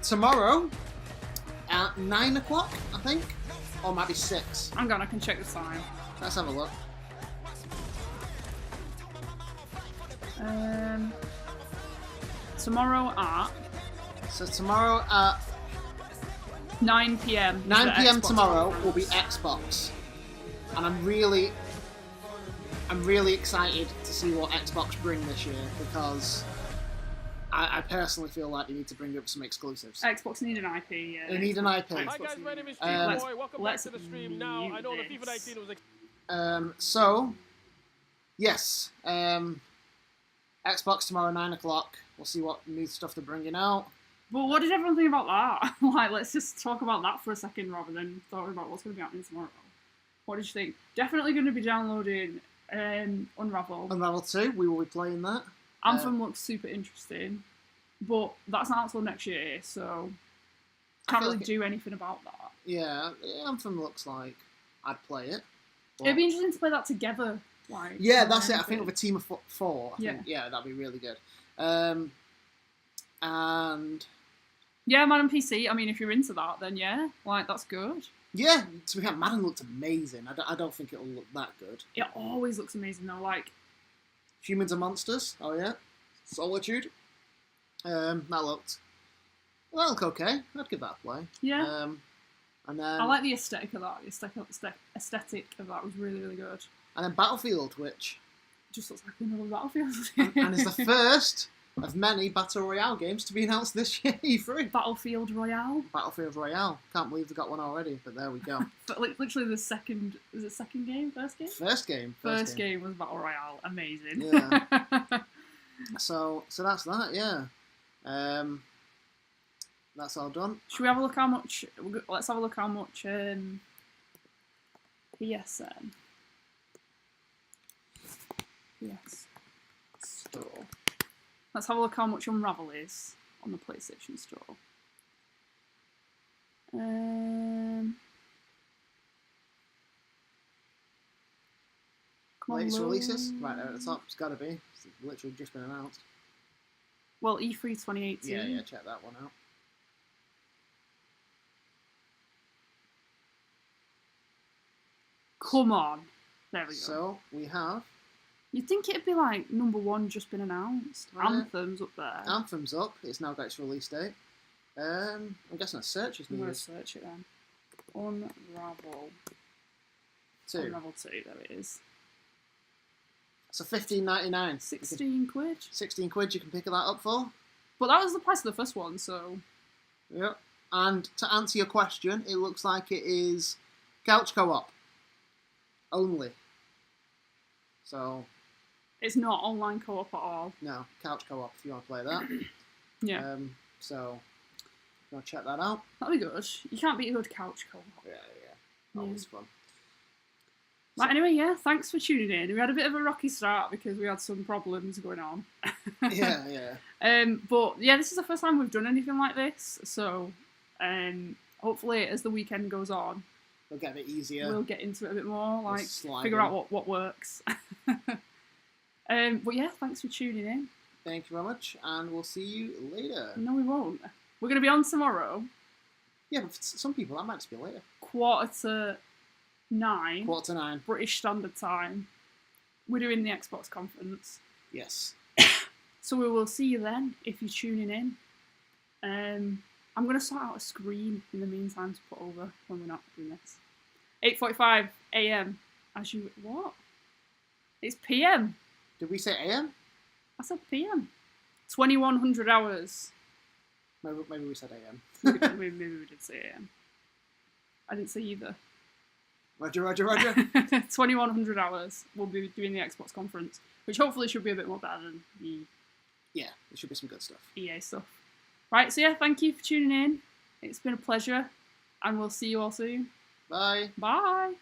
Tomorrow at 9 o'clock, I think, or it might be 6. Hang on, I can check the time. Let's have a look. Tomorrow at So tomorrow at 9 p.m. 9 p.m. Xbox tomorrow conference. will be Xbox, and I'm really excited to see what Xbox bring this year because I personally feel like they need to bring up some exclusives. Xbox need an IP. Yeah. They need an IP. Hi guys, my name is Steve Let's- Boy. Welcome back to the stream. Now, I know the FIFA 19 was So, yes, Xbox tomorrow 9 o'clock. We'll see what new stuff they're bringing out. But what did everyone think about that? Like, let's just talk about that for a second rather than talking about what's going to be happening tomorrow. What did you think? Definitely going to be downloading Unravel. Unravel 2, we will be playing that. Anthem looks super interesting, but that's not until next year, so can't feel really like do anything about that. Yeah, Anthem looks like I'd play it. It'd be interesting to play that together. Like, Yeah, that's it. I anything. think with a team of 4, I think, yeah, that'd be really good. And yeah, Madden PC. I mean, if you're into that, then yeah, like that's good. yeah, to be fair, Madden looked amazing. I don't think it'll look that good. It always looks amazing though. Like Humans and Monsters. Oh yeah, Solitude. That looked okay. I'd give that a play. Yeah. And then I like the aesthetic of that. The aesthetic of that was really, really good. And then Battlefield, which Just looks like another Battlefield. and is the first of many Battle Royale games to be announced this year, E3. Battlefield Royale. Battlefield Royale. Can't believe they got one already, but there we go. But like, literally the second, was it second game? First game? First game. First game was Battle Royale. Amazing. Yeah. So that's that, yeah. That's all done. Should we have a look how much, let's have a look how much PSN. Yes. Store. Let's have a look how much Unravel is on the PlayStation Store. Come on, Latest load. releases? Right there at the top. It's got to be. It's literally just been announced. Well, E3 2018. Yeah, check that one out. Come on. There we go. So, we have... You'd think it'd be like #1 just been announced. Yeah. Anthem's up there. Anthem's up. It's now got its release date. I'm guessing a search is I'm going needed. to search it then. Unravel 2. Unravel 2, there it is. So $15.99. 16 quid. 16 quid you can pick that up for. But that was the price of the first one, so... Yep. And to answer your question, it looks like it is couch co-op only. So... It's not online co-op at all. No, couch co-op if you want to play that. Yeah. So, you want to check that out? That'd be good. You can't beat a good couch co-op. Yeah. Always fun. Right, anyway, yeah, thanks for tuning in. We had a bit of a rocky start because we had some problems going on. Yeah. But yeah, this is the first time we've done anything like this, so hopefully as the weekend goes on, We'll get a bit easier. we'll get into it a bit more, like slide figure in. out what works. But yeah, thanks for tuning in. Thank you very much, and we'll see you later. No, we won't. We're going to be on tomorrow. Yeah, but for some people that might just be later. 9:15. 9:15. British Standard Time. We're doing the Xbox conference. Yes. So we will see you then if you're tuning in. I'm going to sort out a screen in the meantime to put over when we're not doing this. 8:45 a.m. As you... What? It's p.m. Did we say AM? I said p.m. 2100 hours. Maybe we said AM. Maybe we did say a.m. I didn't say either. Roger. 2100 hours we'll be doing the Xbox conference, which hopefully should be a bit more better than the Yeah, there should be some good stuff. EA stuff. Right, so yeah, thank you for tuning in. It's been a pleasure, and we'll see you all soon. Bye. Bye.